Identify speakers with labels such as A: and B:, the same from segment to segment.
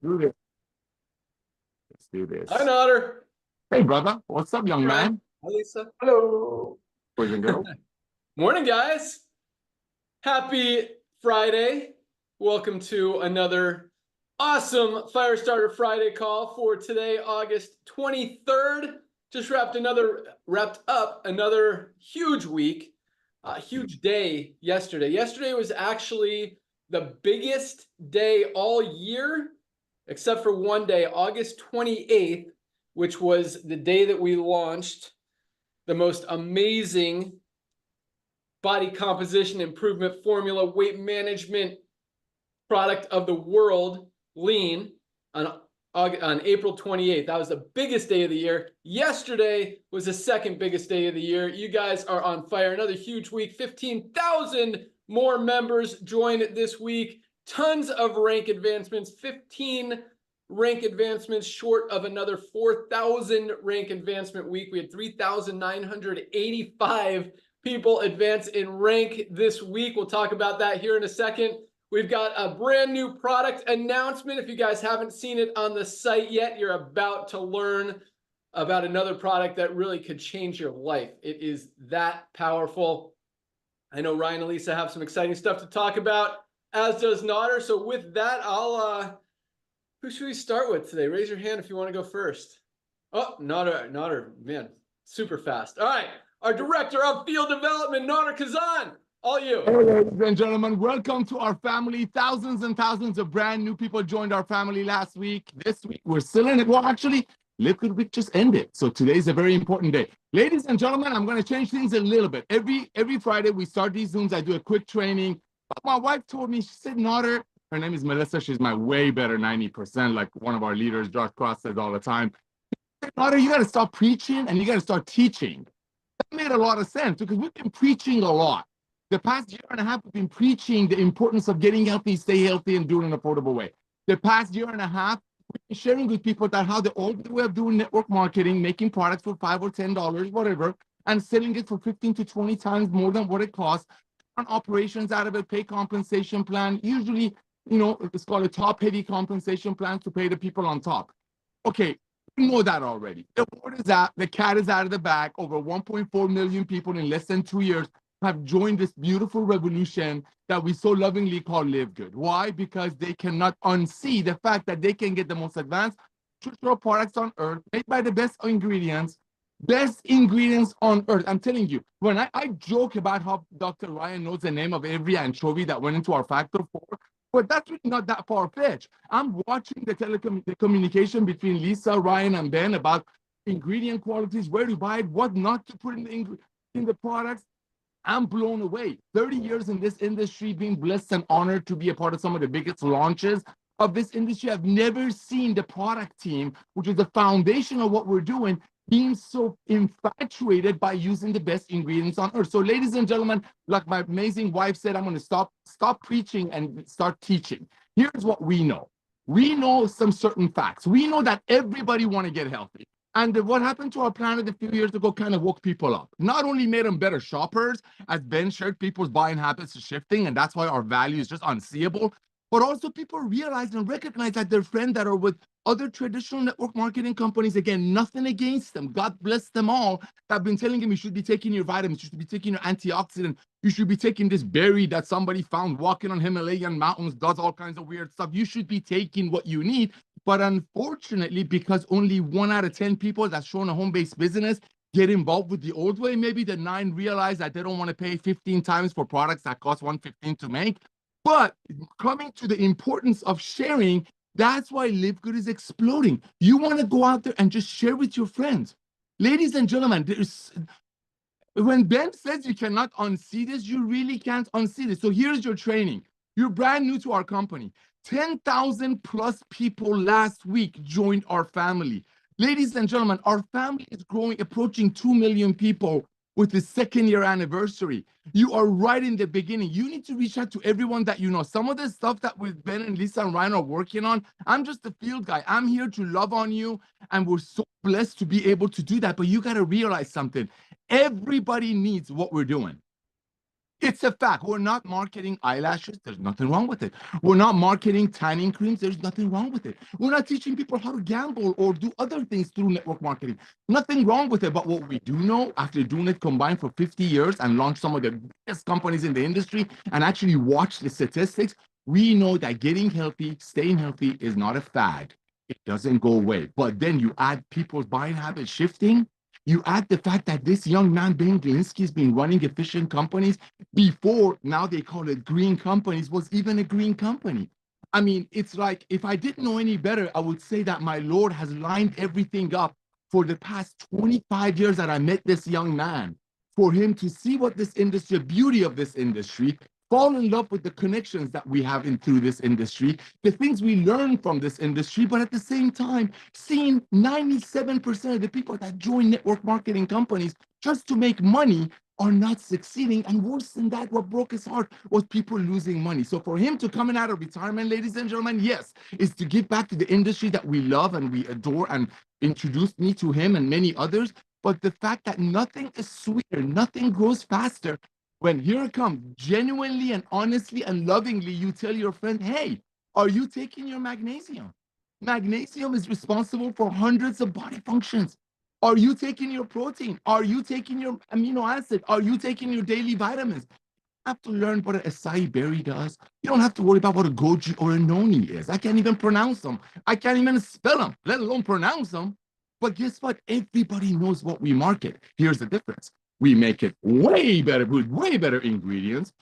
A: do this. Let's do this.
B: Hi, Notter.
A: Hey, brother. What's up, young man?
B: Hi, Lisa.
A: Hello. Boys and girls.
B: Morning, guys. Happy Friday. Welcome to another awesome Firestarter Friday call for today, August 23rd. Just wrapped up another huge week, huge day yesterday. Yesterday was actually the biggest day all year, except for one day, August 28th, which was the day that we launched the most amazing body composition improvement formula, weight management product of the world, Lean, on April 28th. That was the biggest day of the year. Yesterday was the second biggest day of the year. You guys are on fire. Another huge week. 15,000 more members joined this week. Tons of rank advancements. 15 rank advancements short of another 4,000 rank advancement week. We had 3,985 people advance in rank this week. We'll talk about that here in a second. We've got a brand new product announcement. If you guys haven't seen it on the site yet, you're about to learn about another product that really could change your life. It is that powerful. I know Ryan and Lisa have some exciting stuff to talk about, as does Notter. So with that, who should we start with today? Raise your hand if you want to go first. Oh, Notter, man, super fast. All right, our Director of Field Development, Notter Kazan. All you.
A: Hey, ladies and gentlemen, welcome to our family. Thousands and thousands of brand new people joined our family last week. This week, we're still in it. Well, actually, LiveGood Week just ended. So today's a very important day. Ladies and gentlemen, I'm going to change things a little bit. Every Friday, we start these Zooms. I do a quick training. But my wife told me, she said, Notter, her name is Melissa. She's my way better 90%, like one of our leaders, Josh Cross, says all the time. Notter, you got to stop preaching and you got to start teaching. That made a lot of sense because we've been preaching a lot. The past year and a half, we've been preaching the importance of getting healthy, stay healthy, and do it in an affordable way. The past year and a half, we've been sharing with people that how the old way of doing network marketing, making products for $5 or $10, whatever, and selling it for 15 to 20 times more than what it costs, on operations out of a pay compensation plan, usually, it's called a top-heavy compensation plan to pay the people on top. Okay, you know that already. The word is out, the cat is out of the bag. Over 1.4 million people in less than 2 years have joined this beautiful revolution that we so lovingly call LiveGood. Why? Because they cannot unsee the fact that they can get the most advanced nutritional products on earth, made by the best ingredients on earth. I'm telling you, when I joke about how Dr. Ryan knows the name of every anchovy that went into our Factor 4, but that's really not that far-fetched. I'm watching the communication between Lisa, Ryan, and Ben about ingredient qualities, where to buy it, what not to put in the products. I'm blown away. 30 years in this industry, being blessed and honored to be a part of some of the biggest launches of this industry. I've never seen the product team, which is the foundation of what we're doing, being so infatuated by using the best ingredients on earth. So, ladies and gentlemen, like my amazing wife said, I'm going to stop preaching and start teaching. Here's what we know. We know some certain facts. We know that everybody wants to get healthy. And what happened to our planet a few years ago kind of woke people up. Not only made them better shoppers, as Ben shared, people's buying habits are shifting, and that's why our value is just unseeable. But also people realize and recognize that their friends that are with other traditional network marketing companies, again, nothing against them. God bless them all. I've been telling them you should be taking your vitamins, you should be taking your antioxidant, you should be taking this berry that somebody found walking on Himalayan mountains, does all kinds of weird stuff. You should be taking what you need. But unfortunately, because only 1 out of 10 people that's showing a home-based business get involved with the old way, maybe the 9 realize that they don't want to pay 15 times for products that cost $115 to make. But coming to the importance of sharing, that's why LiveGood is exploding. You want to go out there and just share with your friends. Ladies and gentlemen, when Ben says you cannot unsee this, you really can't unsee this. So here's your training. You're brand new to our company. 10,000 plus people last week joined our family. Ladies and gentlemen, our family is growing, approaching 2 million people with the 2nd year anniversary. You are right in the beginning. You need to reach out to everyone that you know. Some of the stuff that with Ben and Lisa and Ryan are working on, I'm just the field guy. I'm here to love on you, and we're so blessed to be able to do that. But you got to realize something. Everybody needs what we're doing. It's a fact. We're not marketing eyelashes. There's nothing wrong with it. We're not marketing tanning creams. There's nothing wrong with it. We're not teaching people how to gamble or do other things through network marketing. Nothing wrong with it. But what we do know, after doing it combined for 50 years and launched some of the biggest companies in the industry and actually watch the statistics, we know that getting healthy, staying healthy is not a fad. It doesn't go away. But then you add people's buying habits shifting. You add the fact that this young man, Ben Glinsky, has been running efficient companies before, now they call it green companies, was even a green company. I mean, it's like, if I didn't know any better, I would say that my Lord has lined everything up for the past 25 years that I met this young man, for him to see what this industry, the beauty of this industry, fall in love with the connections that we have in through this industry, the things we learn from this industry, but at the same time, seeing 97% of the people that join network marketing companies just to make money are not succeeding. And worse than that, what broke his heart was people losing money. So for him to coming out of retirement, ladies and gentlemen, yes, is to give back to the industry that we love and we adore, and introduced me to him and many others. But the fact that nothing is sweeter, nothing grows faster when here it comes, genuinely and honestly and lovingly, you tell your friend, hey, are you taking your magnesium? Magnesium is responsible for hundreds of body functions. Are you taking your protein? Are you taking your amino acid? Are you taking your daily vitamins? You have to learn what an acai berry does. You don't have to worry about what a goji or a noni is. I can't even pronounce them. I can't even spell them, let alone pronounce them. But guess what? Everybody knows what we market. Here's the difference. We make it way better with way better ingredients,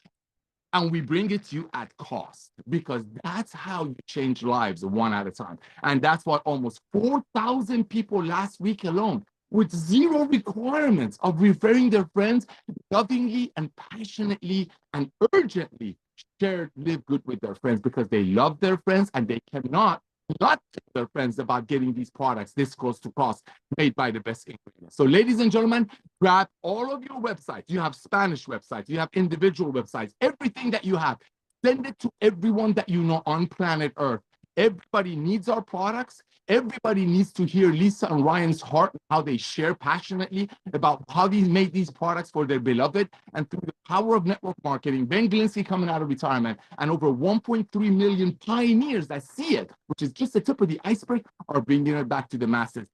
A: and we bring it to you at cost, because that's how you change lives one at a time. And that's what almost 4,000 people last week alone, with zero requirements of referring their friends, lovingly and passionately and urgently shared Live Good with their friends, because they love their friends and they cannot not tell their friends about getting these products this close to cost, made by the best ingredients. So ladies and gentlemen, grab all of your websites. You have Spanish websites, you have individual websites, everything that you have, send it to everyone that you know on planet Earth. Everybody needs our products. Everybody needs to hear Lisa and Ryan's heart, how they share passionately about how they made these products for their beloved. And through the power of network marketing, Ben Glinsky coming out of retirement, and over 1.3 million pioneers that see it, which is just the tip of the iceberg, are bringing it back to the masses.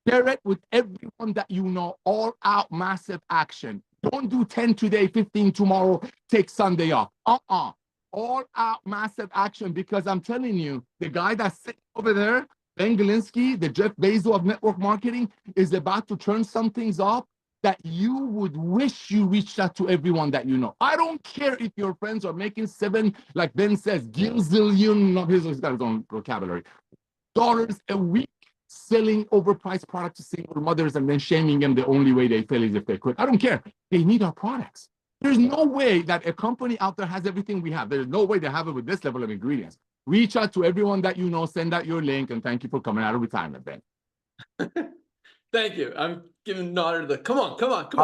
A: Share it with everyone that you know. All out massive action. Don't do 10 today, 15 tomorrow, take Sunday off. All out massive action, because I'm telling you, the guy that's sitting over there, Ben Glinsky, the Jeff Bezos of network marketing, is about to turn some things off that you would wish you reached out to everyone that you know. I don't care if your friends are making seven, like Ben says, gazillion, he's got his own vocabulary, dollars a week selling overpriced products to single mothers and then shaming them the only way they feel is if they quit. I don't care. They need our products. There's no way that a company out there has everything we have. There's no way they have it with this level of ingredients. Reach out to everyone that you know, send out your link, and thank you for coming out of retirement, Ben.
B: Thank you. I'm giving Nader the come on.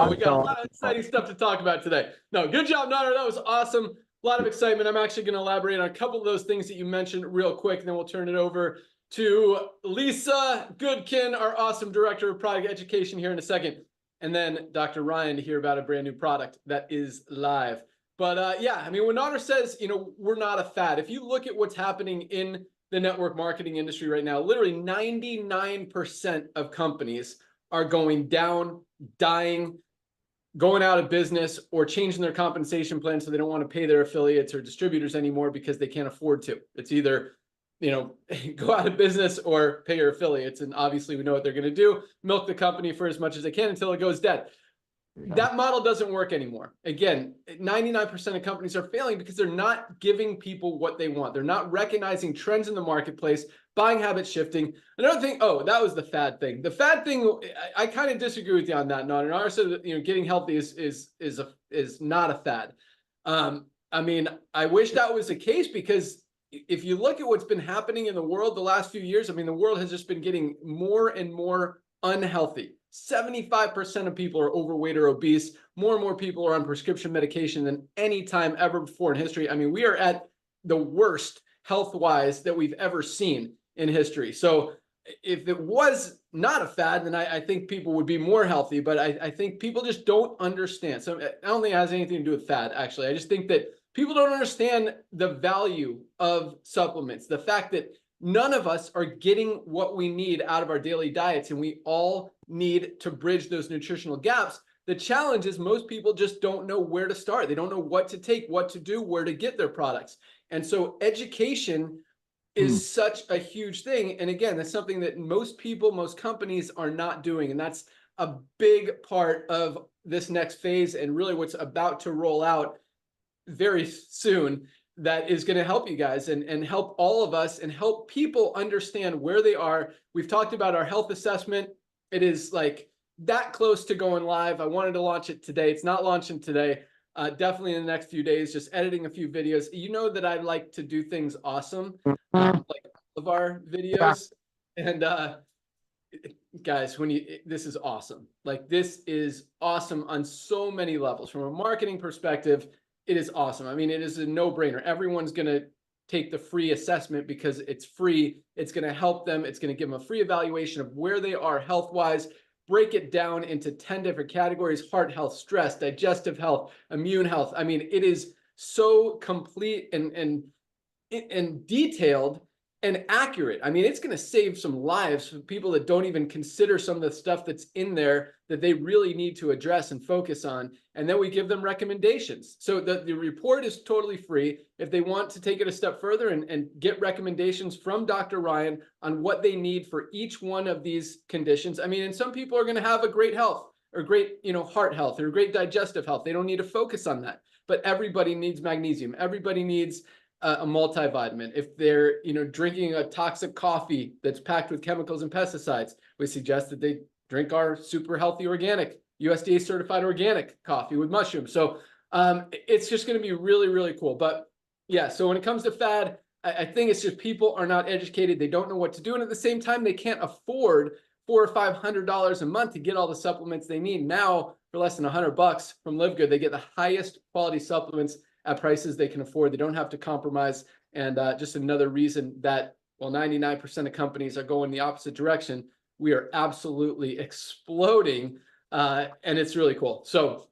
B: We got a lot of exciting stuff to talk about today. No, good job, Nader. That was awesome. A lot of excitement. I'm actually going to elaborate on a couple of those things that you mentioned real quick, and then we'll turn it over to Lisa Goodkin, our awesome director of product education, here in a second. And then Dr. Ryan to hear about a brand new product that is live. But yeah, I mean, when Nader says, we're not a fad, if you look at what's happening in the network marketing industry right now, literally 99% of companies are going down, dying, going out of business, or changing their compensation plan so they don't want to pay their affiliates or distributors anymore because they can't afford to. It's either go out of business or pay your affiliates. And obviously we know what they're going to do, milk the company for as much as they can until it goes dead. That model doesn't work anymore. Again, 99% of companies are failing because they're not giving people what they want. They're not recognizing trends in the marketplace, buying habit shifting. Another thing, that was the fad thing. The fad thing, I kind of disagree with you on that, Nader. Nader said that, getting healthy is not a fad. I mean, I wish that was the case, because if you look at what's been happening in the world the last few years, I mean, the world has just been getting more and more unhealthy. 75% of people are overweight or obese. More and more people are on prescription medication than any time ever before in history. I mean, we are at the worst health-wise that we've ever seen in history. So if it was not a fad, then I think people would be more healthy. But I think people just don't understand. So I don't think it has anything to do with fad, actually. I just think that people don't understand the value of supplements. The fact that none of us are getting what we need out of our daily diets, and we all need to bridge those nutritional gaps. The challenge is most people just don't know where to start. They don't know what to take, what to do, where to get their products. And so education is such a huge thing. And again, that's something that most people, most companies are not doing. And that's a big part of this next phase and really what's about to roll out very soon that is going to help you guys and help all of us and help people understand where they are. We've talked about our health assessment. It is like that close to going live. I wanted to launch it today. It's not launching today. Definitely in the next few days, just editing a few videos. You know that I like to do things awesome, like all of our videos. And guys, this is awesome. Like, this is awesome on so many levels. From a marketing perspective, it is awesome. I mean, it is a no-brainer. Everyone's going to take the free assessment because it's free. It's going to help them. It's going to give them a free evaluation of where they are health-wise, break it down into 10 different categories: heart health, stress, digestive health, immune health. I mean, it is so complete and detailed and accurate. I mean, it's going to save some lives for people that don't even consider some of the stuff that's in there that they really need to address and focus on. And then we give them recommendations. So the report is totally free. If they want to take it a step further and get recommendations from Dr. Ryan on what they need for each one of these conditions. I mean, and some people are going to have a great health or great, heart health or great digestive health. They don't need to focus on that. But everybody needs magnesium. Everybody needs a multivitamin. If they're drinking a toxic coffee that's packed with chemicals and pesticides, we suggest that they drink our super healthy organic USDA certified organic coffee with mushrooms. So it's just going to be really, really cool. But yeah, so when it comes to fad, I think it's just people are not educated. They don't know what to do, and at the same time, they can't afford $400 or $500 a month to get all the supplements they need. Now, for less than $100 from LiveGood, they get the highest quality supplements at prices they can afford. They don't have to compromise. And just another reason that, while 99% of companies are going the opposite direction, we are absolutely exploding. And it's really cool. So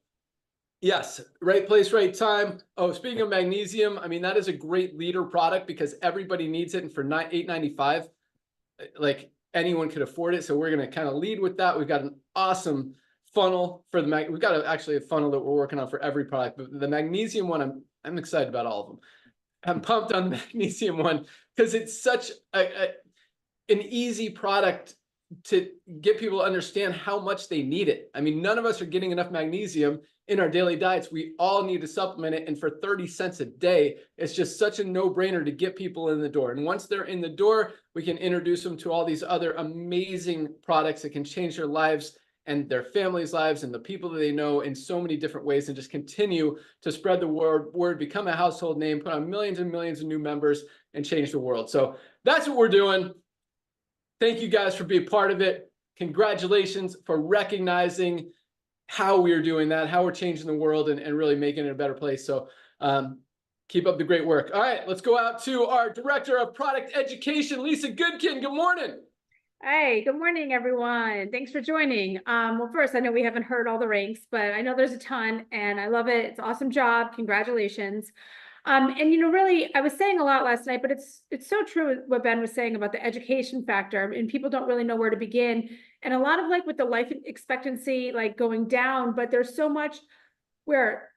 B: yes, right place, right time. Oh, speaking of magnesium, I mean, that is a great leader product because everybody needs it. And for $8.95, like, anyone could afford it. So we're going to kind of lead with that. We've got an awesome funnel for the we've got actually a funnel that we're working on for every product, but the magnesium one, I'm excited about all of them. I'm pumped on the magnesium one because it's such an easy product to get people to understand how much they need it. I mean, none of us are getting enough magnesium in our daily diets. We all need to supplement it. And for 30 cents a day, it's just such a no-brainer to get people in the door. And once they're in the door, we can introduce them to all these other amazing products that can change their lives and their families' lives and the people that they know in so many different ways, and just continue to spread the word, become a household name, put on millions and millions of new members, and change the world. So that's what we're doing. Thank you guys for being part of it. Congratulations for recognizing how we're doing that, how we're changing the world and really making it a better place. So keep up the great work. All right, let's go out to our Director of Product Education, Lisa Goodkin. Good morning.
C: Hey, good morning, everyone. Thanks for joining. Well, first, I know we haven't heard all the ranks, but I know there's a ton and I love it. It's an awesome job. Congratulations. And really, I was saying a lot last night, but it's so true what Ben was saying about the education factor, and people don't really know where to begin. And a lot of, like, with the life expectancy, like, going down, but there's so much where,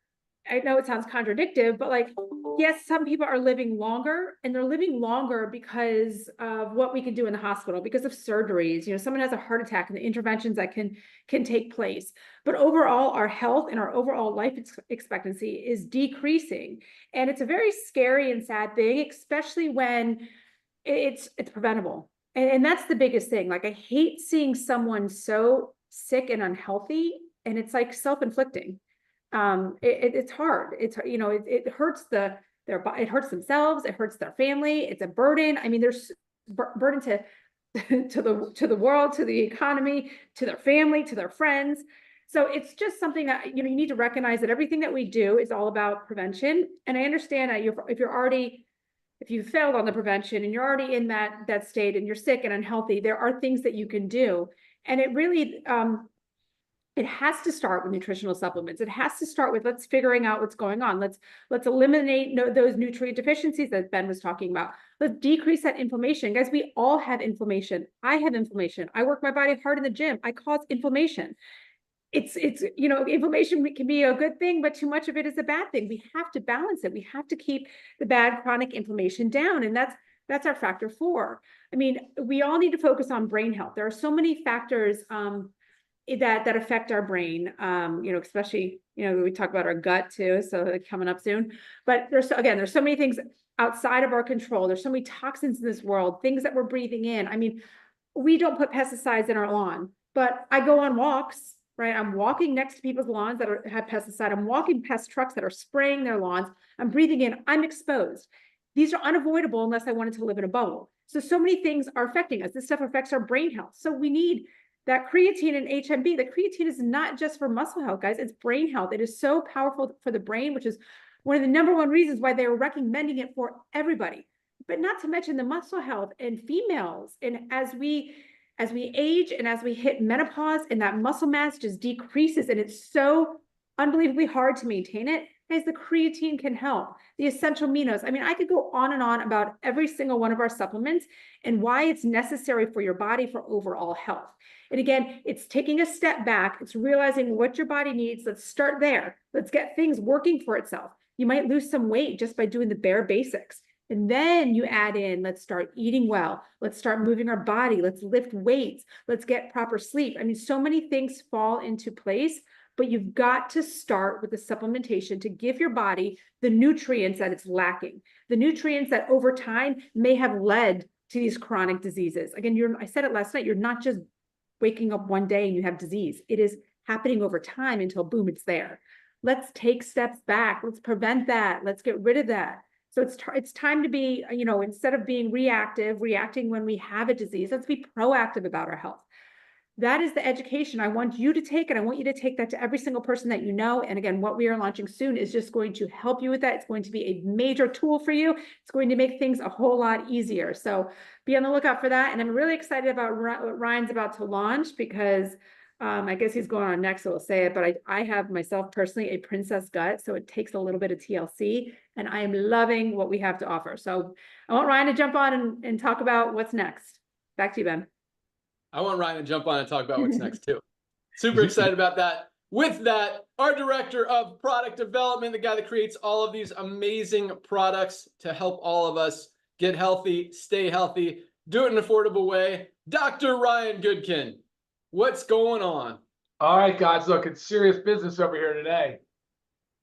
C: I know it sounds contradictory, but, like, yes, some people are living longer, and they're living longer because of what we can do in the hospital, because of surgeries. Someone has a heart attack and the interventions that can take place. But overall, our health and our overall life expectancy is decreasing. And it's a very scary and sad thing, especially when it's preventable. And that's the biggest thing. Like, I hate seeing someone so sick and unhealthy, and it's like self-inflicting. It's hard. It hurts it hurts themselves. It hurts their family. It's a burden. I mean, there's burden to the world, to the economy, to their family, to their friends. So it's just something that, you need to recognize that everything that we do is all about prevention. And I understand that if you're already if you failed on the prevention and you're already in that state and you're sick and unhealthy, there are things that you can do. And it really, it has to start with nutritional supplements. It has to start with let's figuring out what's going on. Let's eliminate those nutrient deficiencies that Ben was talking about. Let's decrease that inflammation. Guys, we all have inflammation. I have inflammation. I work my body hard in the gym. I cause inflammation. It's inflammation can be a good thing, but too much of it is a bad thing. We have to balance it. We have to keep the bad chronic inflammation down. And that's our factor 4. I mean, we all need to focus on brain health. There are so many factors that affect our brain, especially, we talk about our gut too, so coming up soon. But there's so many things outside of our control. There's so many toxins in this world, things that we're breathing in. I mean, we don't put pesticides in our lawn, but I go on walks, right? I'm walking next to people's lawns that have pesticide. I'm walking past trucks that are spraying their lawns. I'm breathing in, I'm exposed. These are unavoidable unless I wanted to live in a bubble. So many things are affecting us. This stuff affects our brain health. So we need that creatine and HMB. The creatine is not just for muscle health, guys. It's brain health. It is so powerful for the brain, which is one of the #1 reasons why they are recommending it for everybody. But not to mention the muscle health in females. And as we age and as we hit menopause and that muscle mass just decreases and it's so unbelievably hard to maintain it, guys, the creatine can help. The essential aminos. I mean, I could go on and on about every single one of our supplements and why it's necessary for your body for overall health. And again, it's taking a step back. It's realizing what your body needs. Let's start there. Let's get things working for itself. You might lose some weight just by doing the bare basics. And then you add in, let's start eating well. Let's start moving our body. Let's lift weights. Let's get proper sleep. I mean, so many things fall into place, but you've got to start with the supplementation to give your body the nutrients that it's lacking, the nutrients that over time may have led to these chronic diseases. Again, I said it last night, you're not just waking up one day and you have disease. It is happening over time until boom, it's there. Let's take steps back. Let's prevent that. Let's get rid of that. So it's time to be, instead of being reacting when we have a disease, let's be proactive about our health. That is the education I want you to take, and I want you to take that to every single person that you know. And again, what we are launching soon is just going to help you with that. It's going to be a major tool for you. It's going to make things a whole lot easier. So be on the lookout for that. And I'm really excited about what Ryan's about to launch because I guess he's going on next, so we'll say it, but I have myself personally a princess gut, so it takes a little bit of TLC, and I am loving what we have to offer. So I want Ryan to jump on and talk about what's next. Back to you, Ben.
B: I want Ryan to jump on and talk about what's next too. Super excited about that. With that, our director of product development, the guy that creates all of these amazing products to help all of us get healthy, stay healthy, do it in an affordable way, Dr. Ryan Goodkin. What's going on?
D: All right, guys, look, it's serious business over here today.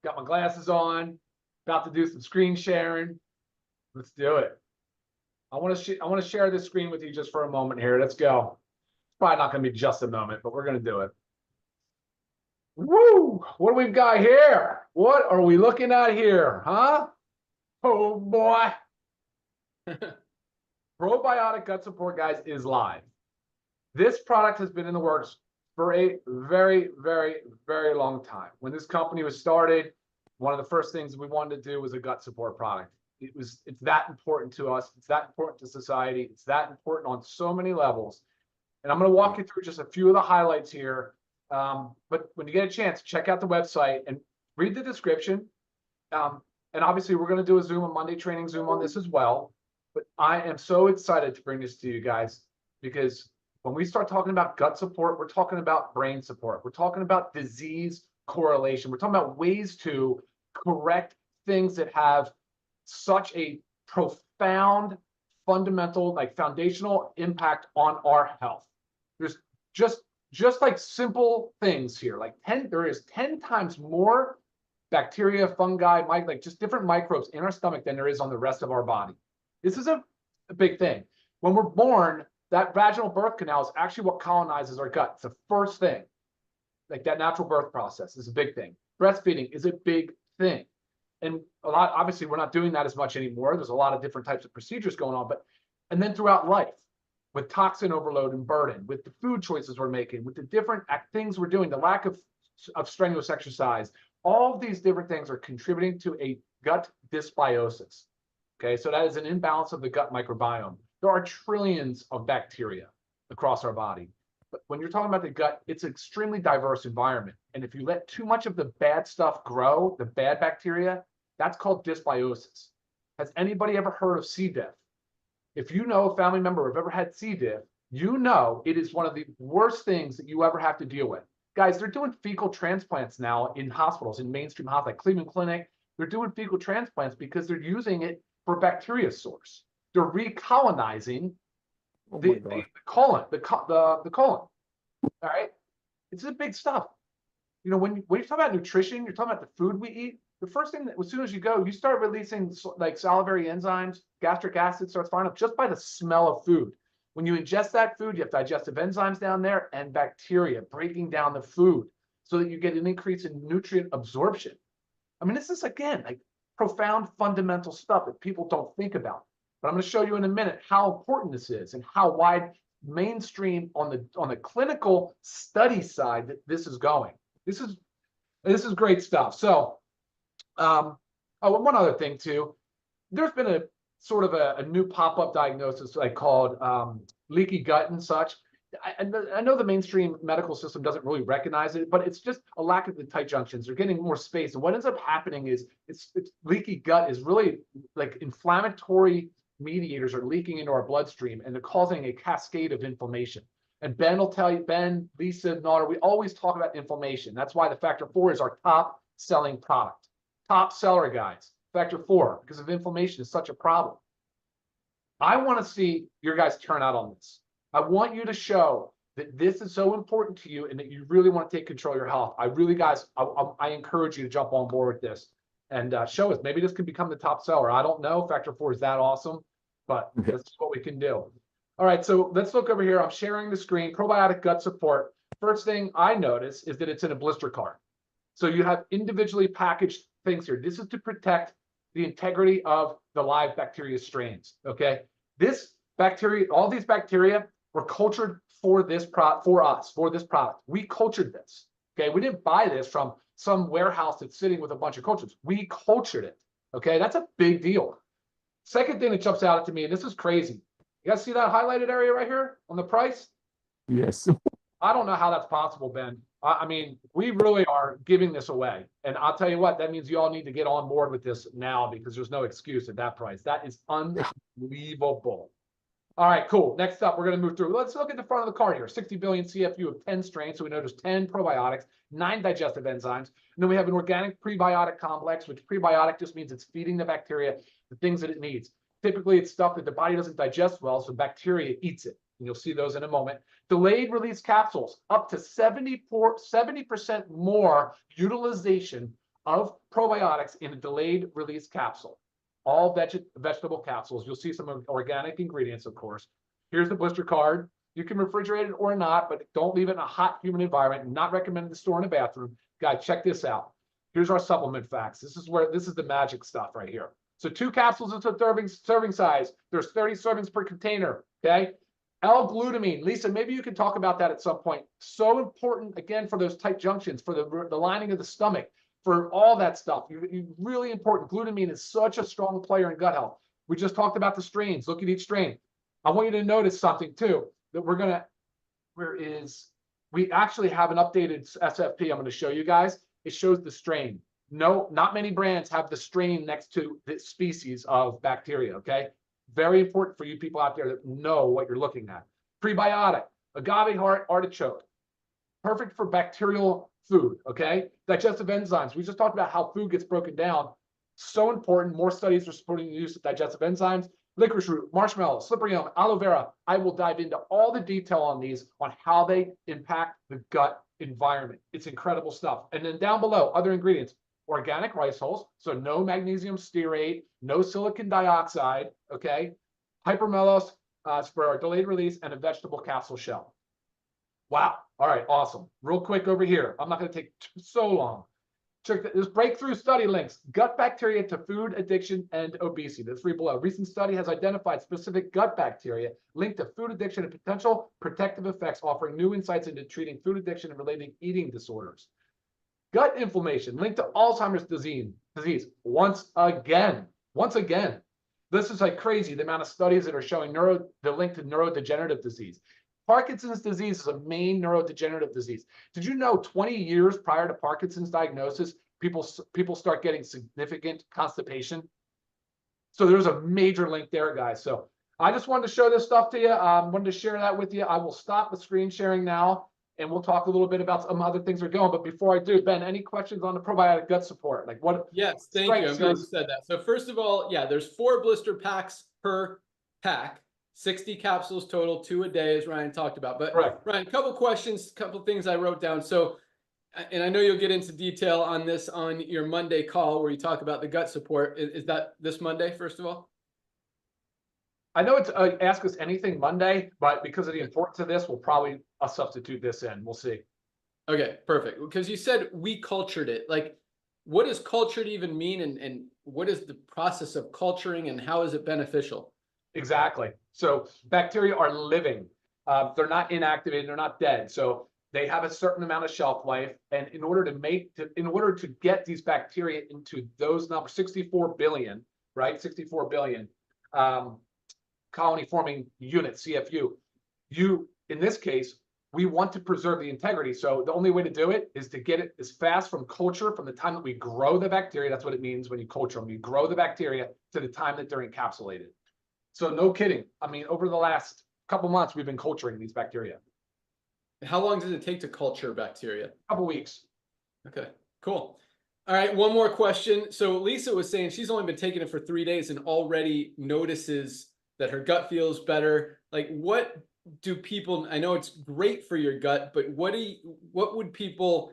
D: Got my glasses on, about to do some screen sharing. Let's do it. I want to share this screen with you just for a moment here. Let's go. It's probably not going to be just a moment, but we're going to do it. Woo! What do we've got here? What are we looking at here, huh? Oh, boy. Probiotic Gut Support, guys, is live. This product has been in the works for a very, very, very long time. When this company was started, one of the first things we wanted to do was a gut support product. It's that important to us. It's that important to society. It's that important on so many levels. And I'm going to walk you through just a few of the highlights here. But when you get a chance, check out the website and read the description. And obviously, we're going to do a Monday training Zoom on this as well. But I am so excited to bring this to you guys because when we start talking about gut support, we're talking about brain support. We're talking about disease correlation. We're talking about ways to correct things that have such a profound, fundamental, like foundational impact on our health. There's just like simple things here. There is 10 times more bacteria, fungi, like just different microbes in our stomach than there is on the rest of our body. This is a big thing. When we're born, that vaginal birth canal is actually what colonizes our gut. It's the first thing. Like that natural birth process is a big thing. Breastfeeding is a big thing. And obviously, we're not doing that as much anymore. There's a lot of different types of procedures going on. And then throughout life, with toxin overload and burden, with the food choices we're making, with the different things we're doing, the lack of strenuous exercise, all of these different things are contributing to a gut dysbiosis. Okay, so that is an imbalance of the gut microbiome. There are trillions of bacteria across our body. But when you're talking about the gut, it's an extremely diverse environment. And if you let too much of the bad stuff grow, the bad bacteria, that's called dysbiosis. Has anybody ever heard of C. diff? If you know a family member who've ever had C. diff, you know it is one of the worst things that you ever have to deal with. Guys, they're doing fecal transplants now in hospitals, in mainstream hospitals, like Cleveland Clinic. They're doing fecal transplants because they're using it for bacteria source. They're recolonizing the colon, the colon. All right, it's a big stuff. You know, when you talk about nutrition, you're talking about the food we eat. The first thing that, as soon as you go, you start releasing like salivary enzymes, gastric acid starts firing up just by the smell of food. When you ingest that food, you have digestive enzymes down there and bacteria breaking down the food so that you get an increase in nutrient absorption. I mean, this is, again, like profound fundamental stuff that people don't think about. But I'm going to show you in a minute how important this is and how wide mainstream on the clinical study side that this is going. This is great stuff. So, oh, one other thing too, there's been a sort of a new pop-up diagnosis like called leaky gut and such. I know the mainstream medical system doesn't really recognize it, but it's just a lack of the tight junctions. They're getting more space. And what ends up happening is it's leaky gut is really like inflammatory mediators are leaking into our bloodstream and they're causing a cascade of inflammation. And Ben will tell you, Ben, Lisa, Naughter, we always talk about inflammation. That's why the Factor 4 is our top selling product. Top seller, guys. Factor 4, because of inflammation is such a problem. I want to see your guys' turnout on this. I want you to show that this is so important to you and that you really want to take control of your health. I really, guys, I encourage you to jump on board with this and show us. Maybe this can become the top seller. I don't know. Factor 4 is that awesome, but that's what we can do. All right, so let's look over here. I'm sharing the screen. Probiotic Gut Support. First thing I notice is that it's in a blister card. So you have individually packaged things here. This is to protect the integrity of the live bacteria strains, okay? This bacteria, all these bacteria were cultured for this product. We cultured this, okay? We didn't buy this from some warehouse that's sitting with a bunch of cultures. We cultured it, okay? That's a big deal. Second thing that jumps out to me, and this is crazy. You guys see that highlighted area right here on the price?
A: Yes.
D: I don't know how that's possible, Ben. I mean, we really are giving this away. And I'll tell you what, that means you all need to get on board with this now because there's no excuse at that price. That is unbelievable. All right, cool. Next up, we're going to move through. Let's look at the front of the card here. 60 billion CFU of 10 strains. So we know there's 10 probiotics, 9 digestive enzymes. And then we have an organic prebiotic complex, which prebiotic just means it's feeding the bacteria the things that it needs. Typically, it's stuff that the body doesn't digest well, so bacteria eats it. And you'll see those in a moment. Delayed release capsules, up to 70% more utilization of probiotics in a delayed release capsule. All vegetable capsules. You'll see some organic ingredients, of course. Here's the blister card. You can refrigerate it or not, but don't leave it in a hot, humid environment. Not recommended to store in a bathroom. Guys, check this out. Here's our supplement facts. This is the magic stuff right here. So 2 capsules is a serving size. There's 30 servings per container, okay? L-glutamine. Lisa, maybe you can talk about that at some point. So important, again, for those tight junctions, for the lining of the stomach, for all that stuff. Really important. Glutamine is such a strong player in gut health. We just talked about the strains. Look at each strain. I want you to notice something, too, that we actually have an updated SFP I'm going to show you guys. It shows the strain. No, not many brands have the strain next to the species of bacteria, okay? Very important for you people out there that know what you're looking at. Prebiotic, agave heart artichoke. Perfect for bacterial food, okay? Digestive enzymes. We just talked about how food gets broken down. So important. More studies are supporting the use of digestive enzymes. Licorice root, marshmallow, slippery elm, aloe vera. I will dive into all the detail on these, on how they impact the gut environment. It's incredible stuff. And then down below, other ingredients. Organic rice hulls, so no magnesium stearate, no silicon dioxide, okay? Hypermellose for our delayed release, and a vegetable capsule shell. Wow. All right, awesome. Real quick over here. I'm not going to take so long. Check this breakthrough study links gut bacteria to food addiction and obesity. The 3 below. Recent study has identified specific gut bacteria linked to food addiction and potential protective effects, offering new insights into treating food addiction and related eating disorders. Gut inflammation linked to Alzheimer's disease. Once again, This is like crazy, the amount of studies that are showing the link to neurodegenerative disease. Parkinson's disease is a main neurodegenerative disease. Did you know 20 years prior to Parkinson's diagnosis, people start getting significant constipation? So there's a major link there, guys. So I just wanted to show this stuff to you. Wanted to share that with you. I will stop the screen sharing now, and we'll talk a little bit about some other things that are going. But before I do, Ben, any questions on the probiotic gut support? Like what?
B: Yes, thank you. I'm glad you said that. So first of all, yeah, there's 4 blister packs per pack, 60 capsules total, 2 a day, as Ryan talked about. But
D: Right.
B: Ryan, a couple questions, couple things I wrote down. So, and I know you'll get into detail on this on your Monday call where you talk about the gut support. Is that this Monday, first of all?
D: I know it's Ask Us Anything Monday, but because of the importance of this, we'll probably substitute this in. We'll see.
B: Okay, perfect. Because you said we cultured it. Like, what does cultured even mean? And what is the process of culturing and how is it beneficial?
D: Exactly. So bacteria are living. They're not inactivated. They're not dead. So they have a certain amount of shelf life. And in order to get these bacteria into those numbers, 64 billion, right? 64 billion colony forming units, CFU. In this case, we want to preserve the integrity. So the only way to do it is to get it as fast from culture, from the time that we grow the bacteria. That's what it means when you culture them. You grow the bacteria to the time that they're encapsulated. So no kidding. I mean, over the last couple months, we've been culturing these bacteria.
B: How long does it take to culture bacteria?
D: A couple weeks.
B: Okay, cool. All right, one more question. So Lisa was saying she's only been taking it for 3 days and already notices that her gut feels better. Like, what do people, I know it's great for your gut, but what would people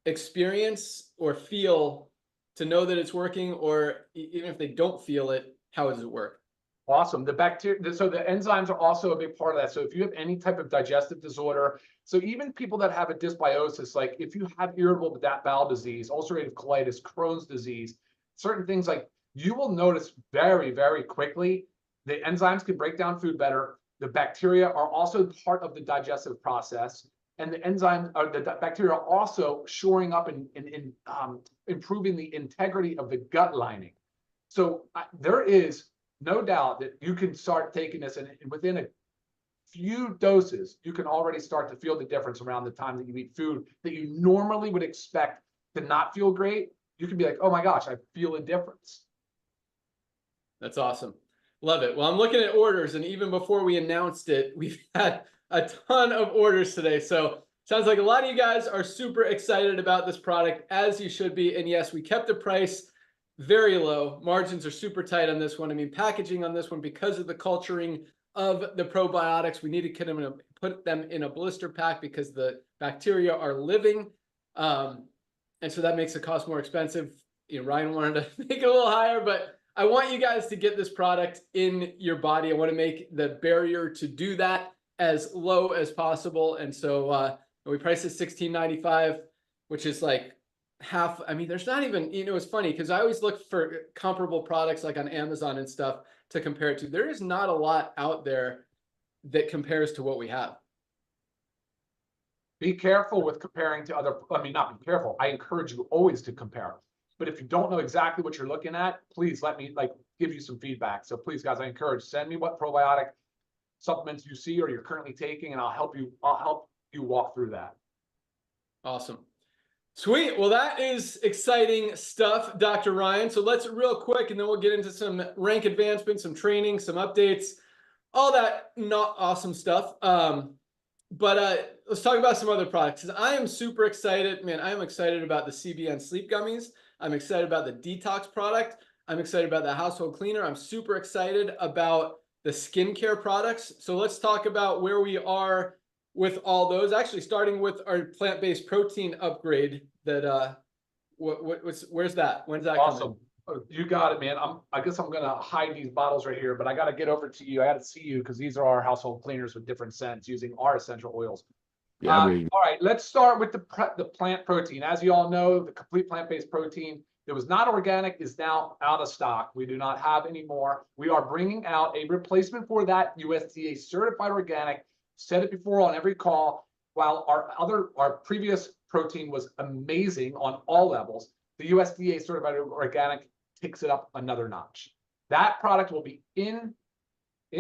B: experience or feel to know that it's working? Or even if they don't feel it, how does it work?
D: Awesome. The bacteria, so the enzymes are also a big part of that. So if you have any type of digestive disorder, so even people that have a dysbiosis, like if you have irritable bowel disease, ulcerative colitis, Crohn's disease, certain things, like you will notice very, very quickly the enzymes can break down food better. The bacteria are also part of the digestive process, and the enzymes or the bacteria are also shoring up and improving the integrity of the gut lining. So there is no doubt that you can start taking this, and within a few doses, you can already start to feel the difference around the time that you eat food that you normally would expect to not feel great. You can be like, oh my gosh, I feel a difference.
B: That's awesome. Love it. Well, I'm looking at orders, and even before we announced it, we've had a ton of orders today. So sounds like a lot of you guys are super excited about this product, as you should be. And yes, we kept the price very low. Margins are super tight on this one. I mean, packaging on this one, because of the culturing of the probiotics, we need to put them in a blister pack because the bacteria are living. And so that makes the cost more expensive. You know, Ryan wanted to make it a little higher, but I want you guys to get this product in your body. I want to make the barrier to do that as low as possible. And so we priced it $16.95, which is like half. I mean, there's not even, you know, it's funny because I always look for comparable products like on Amazon and stuff to compare it to. There is not a lot out there that compares to what we have.
D: Be careful with comparing to other, I mean, not be careful. I encourage you always to compare. But if you don't know exactly what you're looking at, please let me give you some feedback. So please, guys, I encourage, send me what probiotic supplements you see or you're currently taking, and I'll help you walk through that.
B: Awesome. Sweet. Well, that is exciting stuff, Dr. Ryan. So let's real quick, and then we'll get into some rank advancements, some training, some updates, all that not awesome stuff. But let's talk about some other products. I am super excited, man. I am excited about the CBN sleep gummies. I'm excited about the detox product. I'm excited about the household cleaner. I'm super excited about the skincare products. So let's talk about where we are with all those. Actually, starting with our plant-based protein upgrade. That where's that? When's that
D: Awesome.
B: coming?
D: You got it, man. I guess I'm gonna hide these bottles right here, but I gotta get over to you. I gotta see you because these are our household cleaners with different scents using our essential oils.
A: Yeah,
D: all right, let's start with the plant protein. As you all know, the complete plant-based protein that was not organic is now out of stock. We do not have any more. We are bringing out a replacement for that USDA certified organic. Said it before on every call. While our previous protein was amazing on all levels, the USDA certified organic takes it up another notch. That product will be in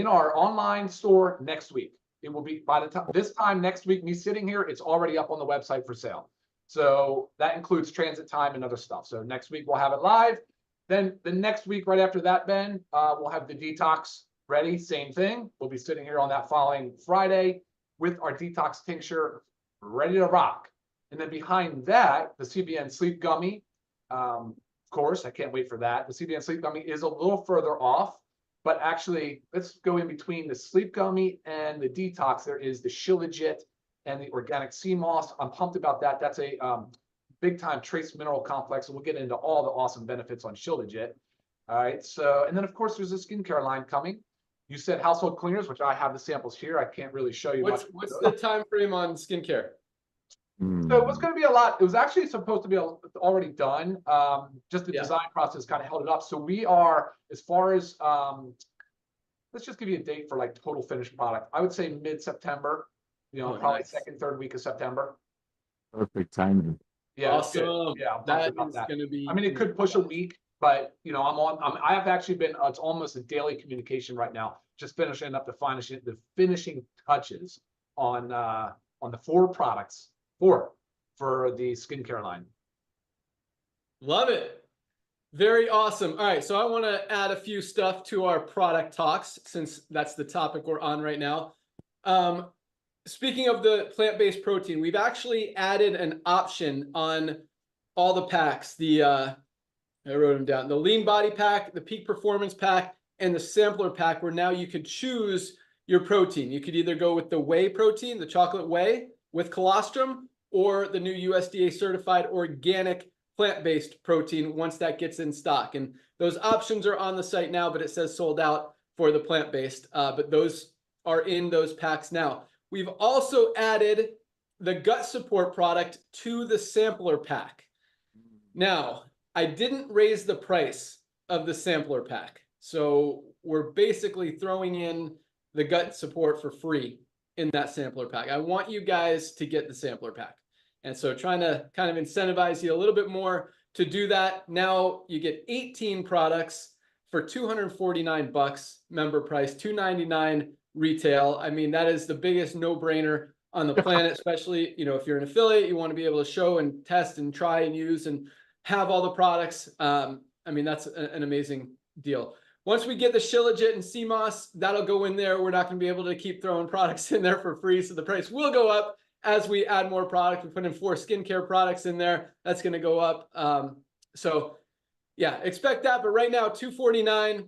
D: our online store next week. It will be by the time this time next week, me sitting here, it's already up on the website for sale. So that includes transit time and other stuff. So next week we'll have it live. Then the next week, right after that, Ben, we'll have the detox ready. Same thing. We'll be sitting here on that following Friday with our detox tincture ready to rock. And then behind that, the CBN Sleep Gummy. Of course, I can't wait for that. The CBN Sleep Gummy is a little further off. But actually, let's go in between the Sleep Gummy and the detox. There is the Shilajit and the organic sea moss. I'm pumped about that. That's a big time trace mineral complex. And we'll get into all the awesome benefits on Shilajit. All right. So, and then of course, there's a skincare line coming. You said household cleaners, which I have the samples here. I can't really show you much.
B: What's the time frame on skincare?
D: So it was going to be a lot. It was actually supposed to be already done. Just the design process kind of held it up. So we are, as far as, let's just give you a date for like total finished product. I would say mid-September, probably
B: nice.
D: second, third week of September.
A: Perfect timing.
D: Yeah,
B: awesome.
D: Yeah,
B: that is going to be.
D: I mean, it could push a week, but I have actually been. It's almost a daily communication right now. Just finishing up the finishing touches on the 4 products. 4 for the skincare line.
B: Love it. Very awesome. All right. So I want to add a few stuff to our product talks since that's the topic we're on right now. Speaking of the plant-based protein, we've actually added an option on all the packs. I wrote them down. The Lean Body Pack, the Peak Performance Pack, and the Sampler Pack, where now you could choose your protein. You could either go with the whey protein, the chocolate whey with colostrum, or the new USDA certified organic plant-based protein once that gets in stock. And those options are on the site now, but it says sold out for the plant-based, but those are in those packs now. We've also added the gut support product to the sampler pack. Now, I didn't raise the price of the sampler pack. So we're basically throwing in the gut support for free in that sampler pack. I want you guys to get the sampler pack. And so trying to kind of incentivize you a little bit more to do that. Now you get 18 products for $249 member price, $299 retail. I mean, that is the biggest no-brainer on the planet, especially, if you're an affiliate, you want to be able to show and test and try and use and have all the products. I mean, that's an amazing deal. Once we get the Shilajit and sea moss, that'll go in there. We're not going to be able to keep throwing products in there for free. So the price will go up as we add more product. We put in 4 skincare products in there. That's going to go up. So yeah, expect that. But right now, $249,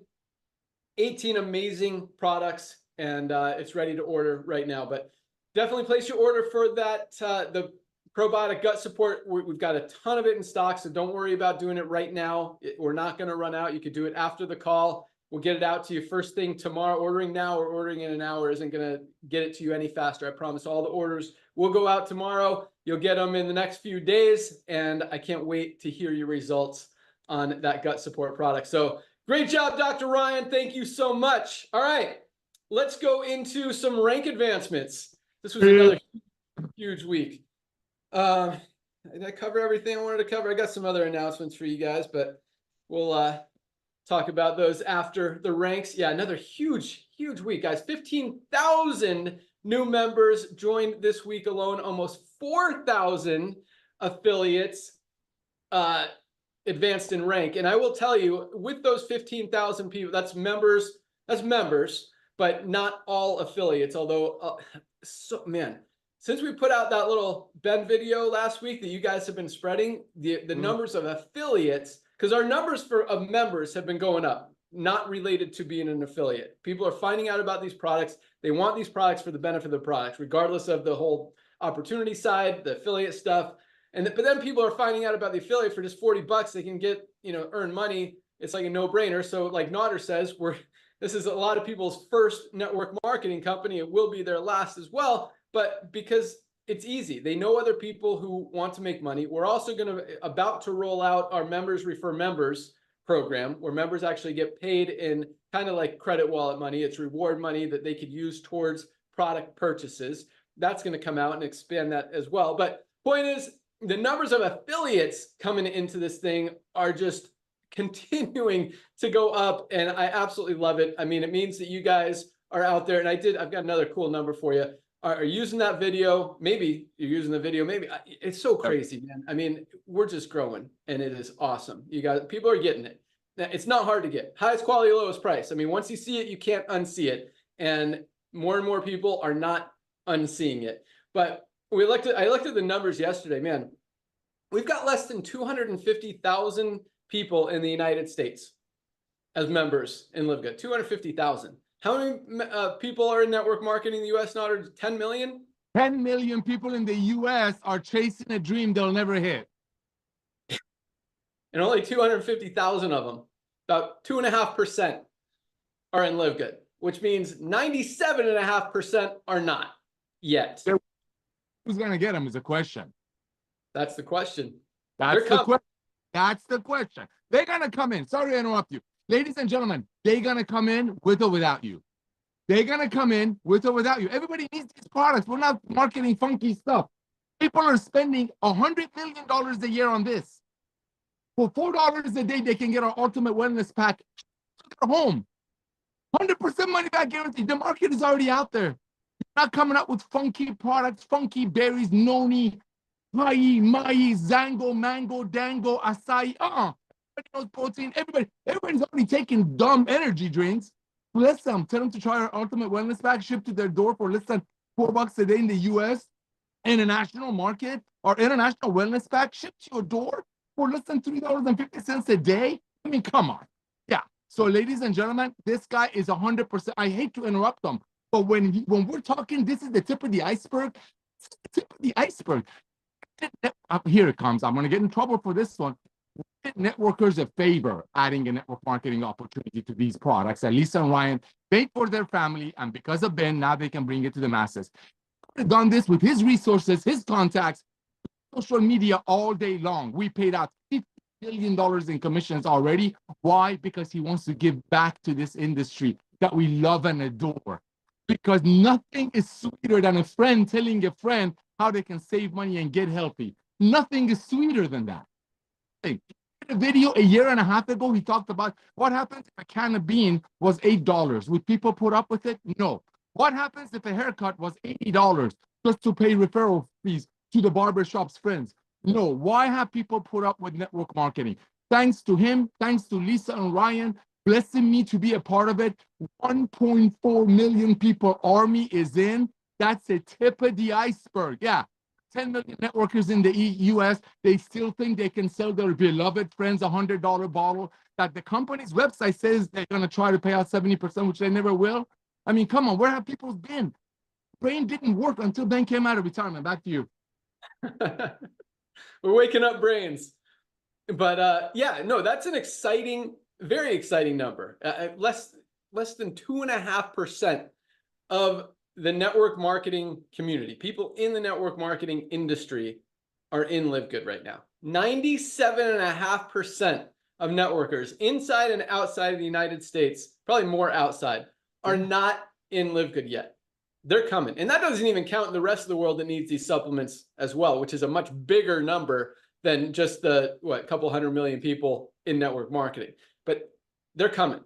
B: 18 amazing products, and it's ready to order right now. But definitely place your order for that. The Probiotic Gut Support, we've got a ton of it in stock, so don't worry about doing it right now. We're not going to run out. You could do it after the call. We'll get it out to you first thing tomorrow. Ordering now or ordering in an hour isn't going to get it to you any faster. I promise all the orders will go out tomorrow. You'll get them in the next few days, and I can't wait to hear your results on that gut support product. So great job, Dr. Ryan. Thank you so much. All right, let's go into some rank advancements. This was another huge week. Did I cover everything I wanted to cover? I got some other announcements for you guys, but we'll talk about those after the ranks. Yeah, another huge week, guys. 15,000 new members joined this week alone. Almost 4,000 affiliates advanced in rank. And I will tell you, with those 15,000 people, that's members, but not all affiliates. Although, since we put out that little Ben video last week that you guys have been spreading, the numbers of affiliates, because our numbers of members have been going up, not related to being an affiliate. People are finding out about these products. They want these products for the benefit of the products, regardless of the whole opportunity side, the affiliate stuff. But then people are finding out about the affiliate for just $40. They can get, earn money. It's like a no-brainer. So like Nodder says, this is a lot of people's first network marketing company. It will be their last as well. But because it's easy, they know other people who want to make money. We're also about to roll out our members refer members program, where members actually get paid in kind of like credit wallet money. It's reward money that they could use towards product purchases. That's going to come out and expand that as well. But point is, the numbers of affiliates coming into this thing are just continuing to go up, and I absolutely love it. I mean, it means that you guys are out there, and I've got another cool number for you. Are using that video. Maybe you're using the video. Maybe it's so crazy, man. I mean, we're just growing, and it is awesome. You guys, people are getting it. Now, it's not hard to get. Highest quality, lowest price. I mean, once you see it, you can't unsee it, and more people are not unseeing it. But I looked at the numbers yesterday, man. We've got less than 250,000 people in the United States as members in LiveGood. 250,000. How many people are in network marketing in the U.S. now? 10 million?
A: 10 million people in the U.S. are chasing a dream they'll never hit.
B: And only 250,000 of them, about 2.5%, are in LiveGood, which means 97.5% are not yet.
A: Who's going to get them is a question.
B: That's the question.
A: That's the question. They're going to come in. Sorry to interrupt you. Ladies and gentlemen, they're going to come in with or without you. They're going to come in with or without you. Everybody needs these products. We're not marketing funky stuff. People are spending $100 million a year on this. For $4 a day, they can get our ultimate wellness pack to their home. 100% money back guarantee. The market is already out there. You're not coming up with funky products, funky berries, noni, mai, zango, mango, dango, acai. Everybody knows protein. Everybody's already taking dumb energy drinks. Bless them. Tell them to try our ultimate wellness pack, shipped to their door for less than $4 a day in the U.S. International market. Our international wellness pack shipped to your door for less than $3.50 a day. I mean, come on. Yeah. So, ladies and gentlemen, this guy is 100%. I hate to interrupt them, but when we're talking, this is the tip of the iceberg. It's the tip of the iceberg. Here it comes. I'm going to get in trouble for this one. Networkers a favor adding a network marketing opportunity to these products that Lisa and Ryan paid for their family, and because of Ben, now they can bring it to the masses. He's done this with his resources, his contacts, social media all day long. We paid out $50 million in commissions already. Why? Because he wants to give back to this industry that we love and adore. Because nothing is sweeter than a friend telling a friend how they can save money and get healthy. Nothing is sweeter than that. In a video a year and a half ago, he talked about what happens if a can of bean was $8. Would people put up with it? No. What happens if a haircut was $80 just to pay referral fees to the barbershop's friends? No. Why have people put up with network marketing? Thanks to him, thanks to Lisa and Ryan, blessing me to be a part of it. 1.4 million people army is in. That's a tip of the iceberg. Yeah. 10 million networkers in the U.S., they still think they can sell their beloved friends a $100 bottle that the company's website says they're going to try to pay out 70%, which they never will. I mean, come on, where have people been? Brain didn't work until Ben came out of retirement. Back to you.
B: We're waking up brains. But yeah, no, that's an exciting, very exciting number. Less than 2.5% of the network marketing community, people in the network marketing industry, are in LiveGood right now. 97.5% of networkers inside and outside of the United States, probably more outside, are not in LiveGood yet. They're coming. And that doesn't even count the rest of the world that needs these supplements as well, which is a much bigger number than just the, couple 100 million people in network marketing. But they're coming.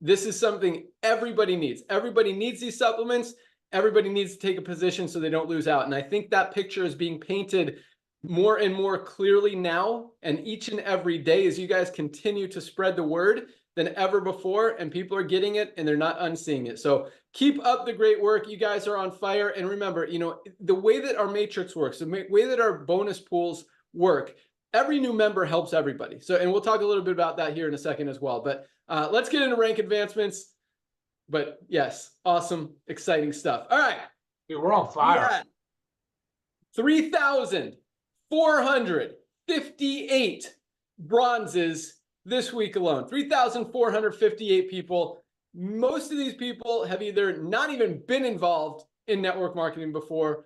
B: This is something everybody needs. Everybody needs these supplements. Everybody needs to take a position so they don't lose out. And I think that picture is being painted more and more clearly now, and each and every day as you guys continue to spread the word than ever before, and people are getting it and they're not unseeing it. So keep up the great work. You guys are on fire. And remember, the way that our matrix works, the way that our bonus pools work, every new member helps everybody. So, and we'll talk a little bit about that here in a second as well. But let's get into rank advancements. But yes, awesome, exciting stuff. All right.
D: Dude, we're on fire.
B: 3,458 bronzes this week alone. 3,458 people. Most of these people have either not even been involved in network marketing before,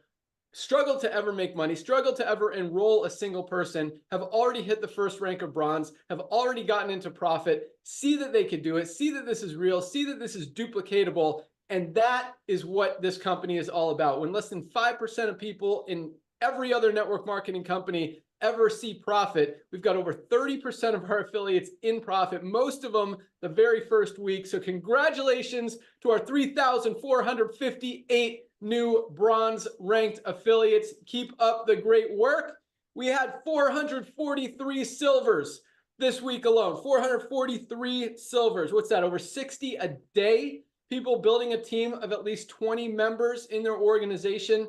B: struggled to ever make money, struggled to ever enroll a single person, have already hit the first rank of bronze, have already gotten into profit, see that they could do it, see that this is real, see that this is duplicatable. And that is what this company is all about. When less than 5% of people in every other network marketing company ever see profit. We've got over 30% of our affiliates in profit, most of them the very first week. So congratulations to our 3,458 new bronze ranked affiliates. Keep up the great work. We had 443 silvers this week alone. 443 silvers. What's that? Over 60 a day. People building a team of at least 20 members in their organization.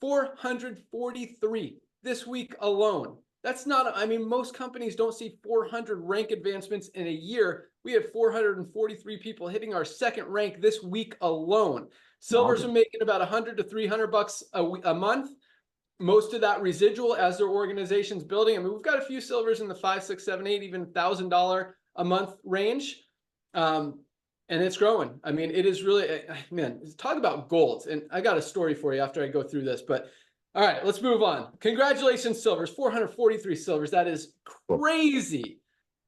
B: 443 this week alone. That's not, I mean, most companies don't see 400 rank advancements in a year. We had 443 people hitting our second rank this week alone. Silvers are making about 100 to 300 bucks a month. Most of that residual as their organization's building. I mean, we've got a few silvers in the 5, 6, 7, 8, even $1,000 a month range. And it's growing. I mean, it is really, man, talk about gold. And I got a story for you after I go through this, but all right, let's move on. Congratulations, silvers, 443 silvers. That is crazy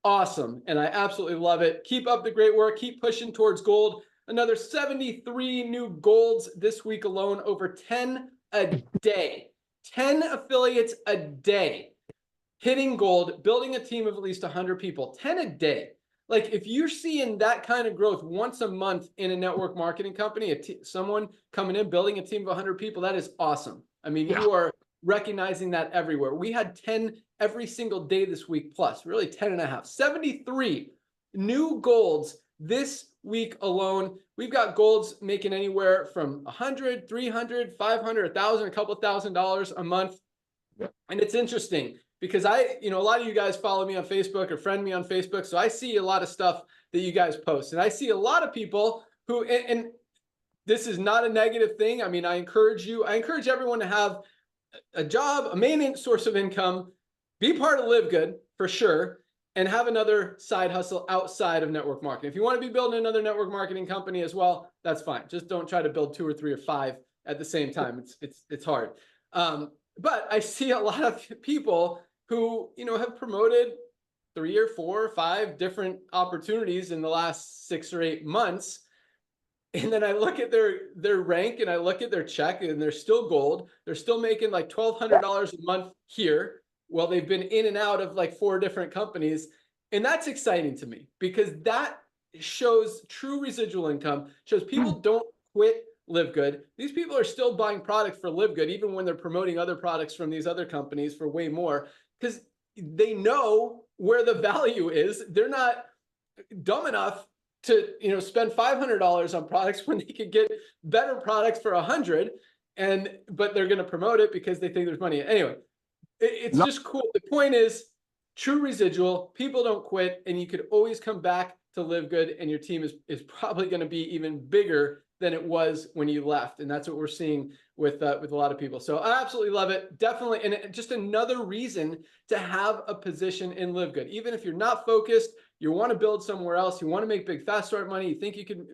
B: awesome. And I absolutely love it. Keep up the great work. Keep pushing towards gold. Another 73 new golds this week alone, over 10 a day. 10 affiliates a day hitting gold, building a team of at least 100 people, 10 a day. Like if you're seeing that kind of growth once a month in a network marketing company, someone coming in, building a team of 100 people, that is awesome. I mean, you are recognizing that everywhere. We had 10 every single day this week, plus really 10 and a half, 73 new golds this week alone. We've got golds making anywhere from 100, 300, 500, 1,000, a couple $1,000 a month. And it's interesting because a lot of you guys follow me on Facebook or friend me on Facebook. So I see a lot of stuff that you guys post, and I see a lot of people who, and this is not a negative thing. I mean, I encourage everyone to have a job, a main source of income, be part of LiveGood for sure, and have another side hustle outside of network marketing. If you want to be building another network marketing company as well, that's fine. Just don't try to build 2 or 3 or 5 at the same time. It's hard. But I see a lot of people who, have promoted 3 or 4 or 5 different opportunities in the last 6 or 8 months. And then I look at their rank and I look at their check and they're still gold. They're still making like $1,200 a month here. Well, they've been in and out of like 4 different companies. And that's exciting to me because that shows true residual income, shows people don't quit LiveGood. These people are still buying product for LiveGood, even when they're promoting other products from these other companies for way more, because they know where the value is. They're not dumb enough to, spend $500 on products when they could get better products for 100, but they're going to promote it because they think there's money. Anyway, it's just cool. The point is true residual. People don't quit, and you could always come back to LiveGood, and your team is probably going to be even bigger than it was when you left. And that's what we're seeing with a lot of people. So I absolutely love it. Definitely. And just another reason to have a position in LiveGood. Even if you're not focused, you want to build somewhere else, you want to make big, fast start money, you think you can,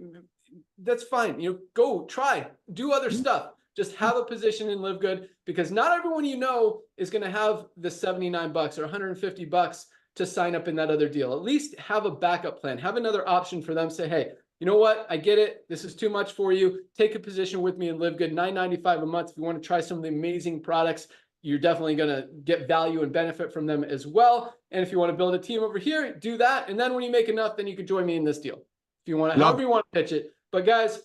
B: that's fine. Go try, do other stuff. Just have a position in LiveGood, because not everyone is going to have the $79 or $150 to sign up in that other deal. At least have a backup plan, have another option for them. Say, hey, you know what? I get it. This is too much for you. Take a position with me in LiveGood, $9.95 a month. If you want to try some of the amazing products, you're definitely going to get value and benefit from them as well. And if you want to build a team over here, do that. And then when you make enough, then you can join me in this deal. If you want to, however you want to pitch it. But guys,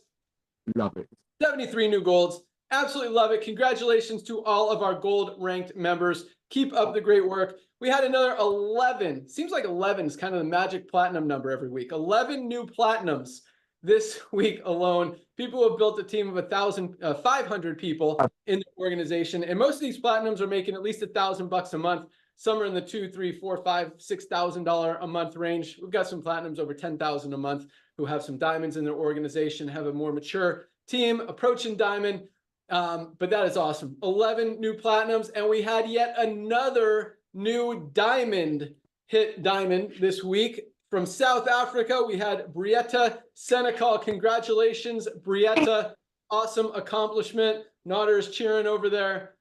A: love it.
B: 73 new golds. Absolutely love it. Congratulations to all of our gold ranked members. Keep up the great work. We had another 11. Seems like 11 is kind of the magic platinum number every week. 11 new platinums this week alone. People who have built a team of 500 people in the organization. And most of these platinums are making at least $1,000 a month. Some are in the $2,000, $3,000, $4,000, $5,000, $6,000 a month range. We've got some platinums over $10,000 a month who have some diamonds in their organization, have a more mature team approaching diamond. But that is awesome. 11 new platinums, and we had yet another new diamond hit diamond this week from South Africa. We had Brietta Senecal. Congratulations, Brietta. Awesome accomplishment. Nader is cheering over there.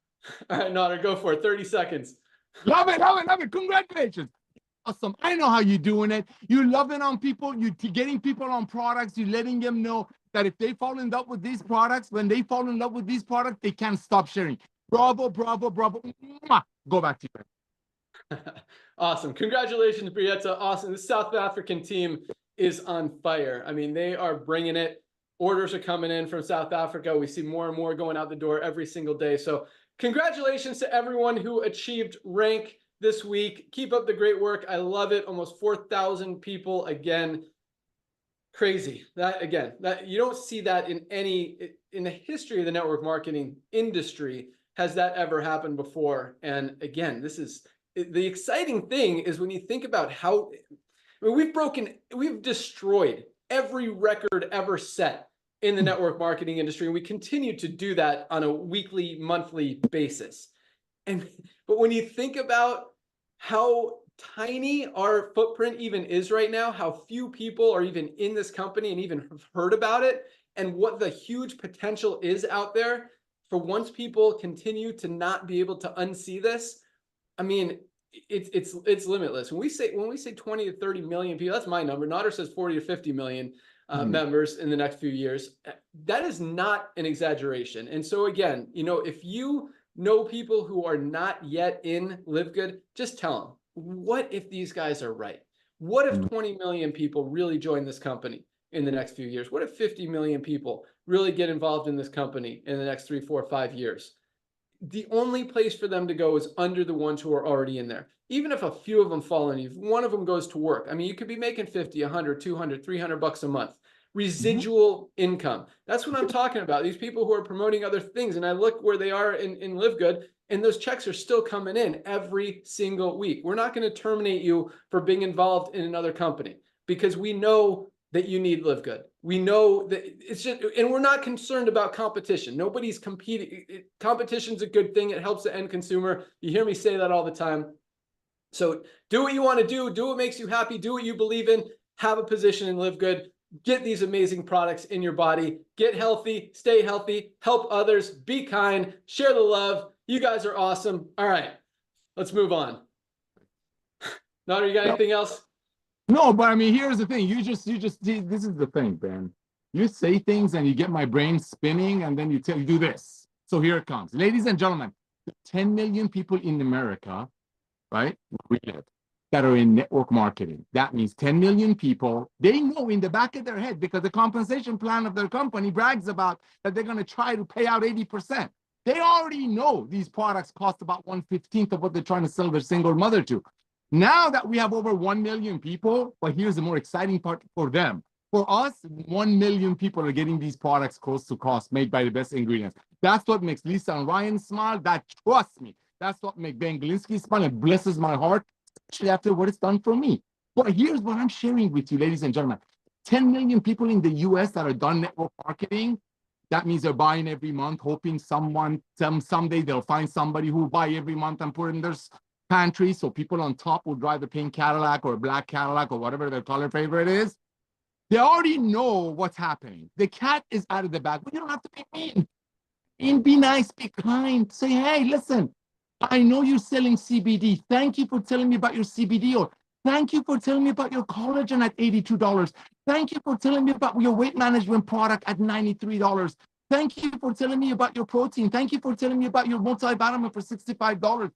B: All right, Nader, go for it. 30 seconds.
A: Love it, love it, love it. Congratulations. Awesome. I know how you're doing it. You're loving on people. You're getting people on products. You're letting them know that if they fall in love with these products, when they fall in love with these products, they can't stop sharing. Bravo, bravo, bravo. Mwah. Go back to you.
B: Awesome. Congratulations, Brietta. Awesome. The South African team is on fire. I mean, they are bringing it. Orders are coming in from South Africa. We see more and more going out the door every single day. So congratulations to everyone who achieved rank this week. Keep up the great work. I love it. Almost 4,000 people again. Crazy. That again, that you don't see that in the history of the network marketing industry. Has that ever happened before? And again, this is the exciting thing is when you think about how I mean, we've destroyed every record ever set in the network marketing industry, and we continue to do that on a weekly, monthly basis. But when you think about how tiny our footprint even is right now, how few people are even in this company and even have heard about it, and what the huge potential is out there for once people continue to not be able to unsee this, I mean, it's limitless. When we say 20 to 30 million people, that's my number. Nader says 40 to 50 million members in the next few years. That is not an exaggeration. And so again, if you know people who are not yet in LiveGood, just tell them, what if these guys are right? What if 20 million people really join this company in the next few years? What if 50 million people really get involved in this company in the next 3, 4, 5 years? The only place for them to go is under the ones who are already in there. Even if a few of them fall in, if one of them goes to work, I mean, you could be making 50, 100, 200, 300 bucks a month. Residual income. That's what I'm talking about. These people who are promoting other things. And I look where they are in LiveGood, and those checks are still coming in every single week. We're not going to terminate you for being involved in another company because we know that you need LiveGood. We know that it's just, and we're not concerned about competition. Nobody's competing. Competition's a good thing. It helps the end consumer. You hear me say that all the time. So do what you want to do what makes you happy, do what you believe in, have a position in LiveGood, get these amazing products in your body, get healthy, stay healthy, help others, be kind, share the love. You guys are awesome. All right, let's move on. Nader, you got anything else?
A: No, but I mean, here's the thing. You just, this is the thing, Ben. You say things and you get my brain spinning and then you do this. So here it comes. Ladies and gentlemen, 10 million people in America, right, that are in network marketing. That means 10 million people, they know in the back of their head, because the compensation plan of their company brags about that they're going to try to pay out 80%. They already know these products cost about 1/15 of what they're trying to sell their single mother to. Now that we have over 1 million people, but here's the more exciting part for them. For us, 1 million people are getting these products close to cost, made by the best ingredients. That's what makes Lisa and Ryan smile. That, trust me, that's what makes Ben Glinsky smile and blesses my heart, especially after what it's done for me. But here's what I'm sharing with you, ladies and gentlemen. 10 million people in the US that are done network marketing. That means they're buying every month, hoping someday they'll find somebody who will buy every month and put in their pantry, so people on top will drive a pink Cadillac or a black Cadillac or whatever their color favorite is. They already know what's happening. The cat is out of the bag, but you don't have to be mean. And be nice, be kind. Say, hey, listen, I know you're selling CBD. Thank you for telling me about your CBD oil. Thank you for telling me about your collagen at $82. Thank you for telling me about your weight management product at $93. Thank you for telling me about your protein. Thank you for telling me about your multivitamin for $65.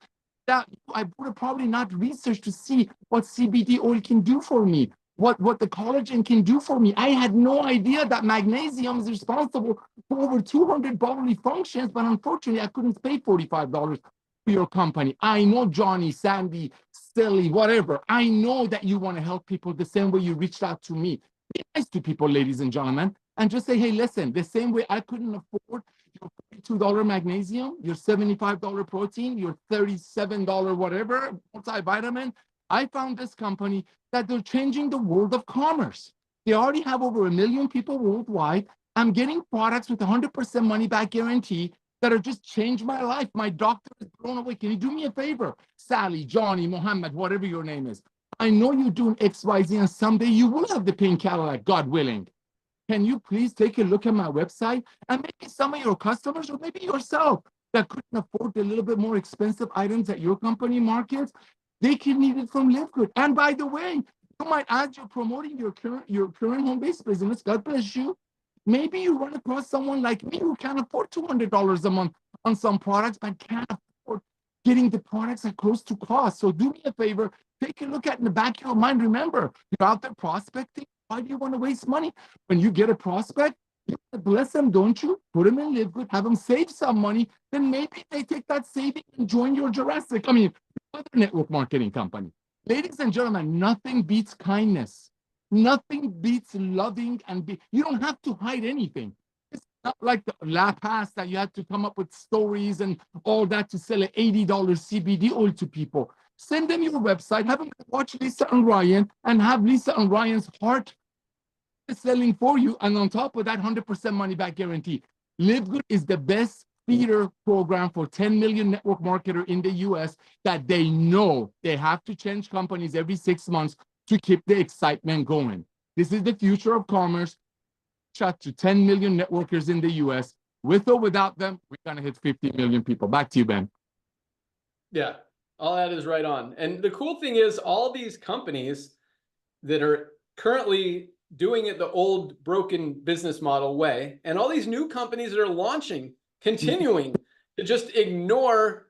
A: That I would have probably not researched to see what CBD oil can do for me, what the collagen can do for me. I had no idea that magnesium is responsible for over 200 bodily functions, but unfortunately, I couldn't pay $45 for your company. I know Johnny, Sandy, Silly, whatever. I know that you want to help people the same way you reached out to me. Be nice to people, ladies and gentlemen, and just say, hey, listen, the same way I couldn't afford your $42 magnesium, your $75 protein, your $37 whatever multivitamin, I found this company that they're changing the world of commerce. They already have over 1 million people worldwide. I'm getting products with 100% money back guarantee that have just changed my life. My doctor is blown away. Can you do me a favor? Sally, Johnny, Mohammed, whatever your name is. I know you're doing XYZ, and someday you will have the pink Cadillac, God willing. Can you please take a look at my website? And maybe some of your customers, or maybe yourself, that couldn't afford the little bit more expensive items that your company markets, they can need it from LiveGood. And by the way, you might, as you're promoting your current home-based business, God bless you, maybe you run across someone like me who can't afford $200 a month on some products, but can't afford getting the products at close to cost. So do me a favor, take a look at in the back of your mind. Remember, you're out there prospecting. Why do you want to waste money? When you get a prospect, you bless them, don't you? Put them in LiveGood, have them save some money. Then maybe they take that saving and join your Jurassic. I mean, other network marketing company. Ladies and gentlemen, nothing beats kindness. Nothing beats loving you don't have to hide anything. It's not like the lab past that you had to come up with stories and all that to sell an $80 CBD oil to people. Send them your website, have them watch Lisa and Ryan, and have Lisa and Ryan's heart selling for you. And on top of that, 100% money back guarantee. LiveGood is the best feeder program for 10 million network marketer in the US that they know they have to change companies every 6 months to keep the excitement going. This is the future of commerce. Shot to 10 million networkers in the US. With or without them, we're going to hit 50 million people. Back to you, Ben.
B: Yeah, all that is right on. And the cool thing is all these companies that are currently doing it the old broken business model way, and all these new companies that are launching, continuing to just ignore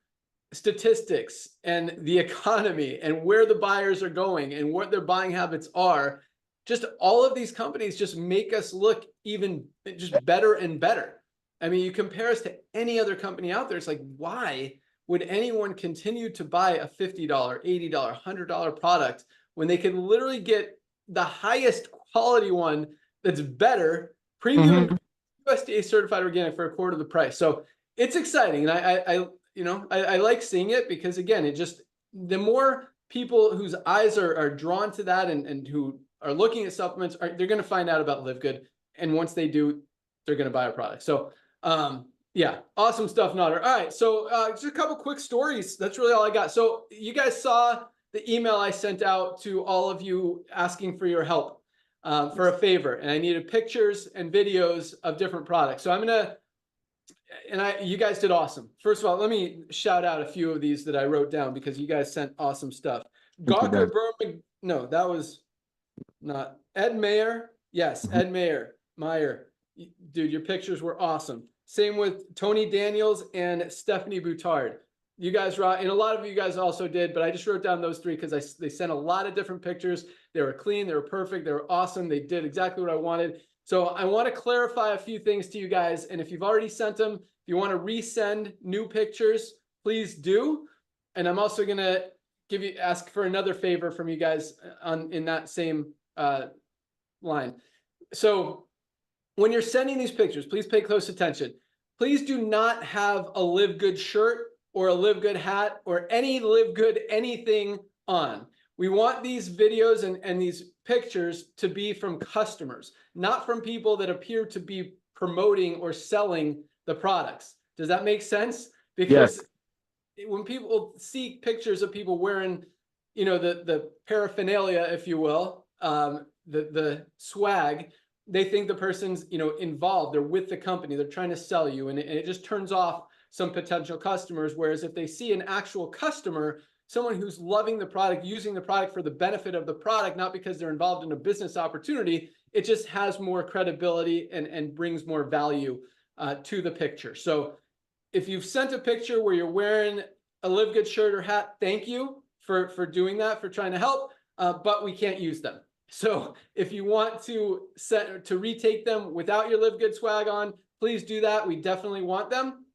B: statistics and the economy and where the buyers are going and what their buying habits are. Just all of these companies just make us look even just better and better. I mean, you compare us to any other company out there, it's like, why would anyone continue to buy a $50, $80, $100 product when they can literally get the highest quality one that's better, premium, USDA certified organic for a quarter of the price? So it's exciting. And I like seeing it because, again, it just, the more people whose eyes are drawn to that and who are looking at supplements, they're going to find out about LiveGood. And once they do, they're going to buy a product. So yeah, awesome stuff, Nader. All right, so just a couple quick stories. That's really all I got. So you guys saw the email I sent out to all of you asking for your help for a favor. And I needed pictures and videos of different products. So I'm going to, you guys did awesome. First of all, let me shout out a few of these that I wrote down because you guys sent awesome stuff. Gawker Berman, no, that was not Ed Mayer. Yes, Ed Meyer. Dude, your pictures were awesome. Same with Tony Daniels and Stephanie Boutard. You guys, and a lot of you guys also did, but I just wrote down those three because they sent a lot of different pictures. They were clean, they were perfect, they were awesome. They did exactly what I wanted. So I want to clarify a few things to you guys. And if you've already sent them, if you want to resend new pictures, please do. And I'm also going to ask for another favor from you guys in that same line. So when you're sending these pictures, please pay close attention. Please do not have a LiveGood shirt or a LiveGood hat or any LiveGood anything on. We want these videos and these pictures to be from customers, not from people that appear to be promoting or selling the products. Does that make sense? Because when people see pictures of people wearing, the paraphernalia, if you will, the swag, they think the person's, involved. They're with the company. They're trying to sell you, and it just turns off some potential customers. Whereas if they see an actual customer, someone who's loving the product, using the product for the benefit of the product, not because they're involved in a business opportunity, it just has more credibility and brings more value to the picture. So if you've sent a picture where you're wearing a LiveGood shirt or hat, thank you for doing that, for trying to help, but we can't use them. So if you want to retake them without your LiveGood swag on, please do that. We definitely want them.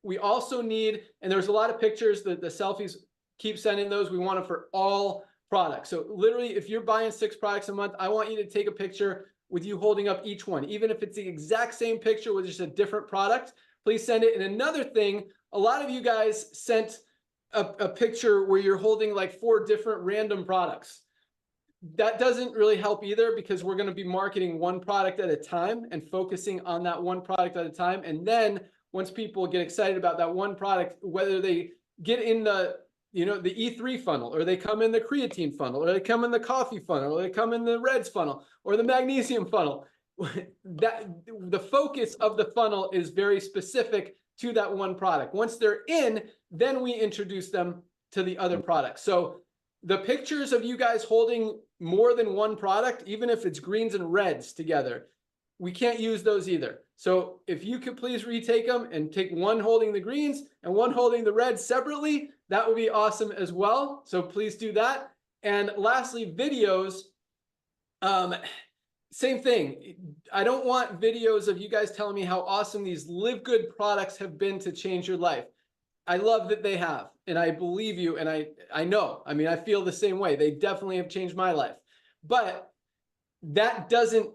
B: We also need, and there's a lot of pictures, the selfies, keep sending those. We want them for all products. So literally, if you're buying 6 products a month, I want you to take a picture with you holding up each one, even if it's the exact same picture with just a different product. Please send it. And another thing, a lot of you guys sent a picture where you're holding like 4 different random products. That doesn't really help either, because we're going to be marketing one product at a time and focusing on that one product at a time. And then once people get excited about that one product, whether they get in the E3 funnel, or they come in the creatine funnel, or they come in the coffee funnel, or they come in the Reds funnel, or the magnesium funnel, that the focus of the funnel is very specific to that one product. Once they're in, then we introduce them to the other products. So the pictures of you guys holding more than one product, even if it's greens and reds together, we can't use those either. So if you could please retake them and take one holding the greens and one holding the reds separately, that would be awesome as well. So please do that. And lastly, videos. Same thing. I don't want videos of you guys telling me how awesome these LiveGood products have been to change your life. I love that they have, and I believe you, and I know. I mean, I feel the same way. They definitely have changed my life. But that doesn't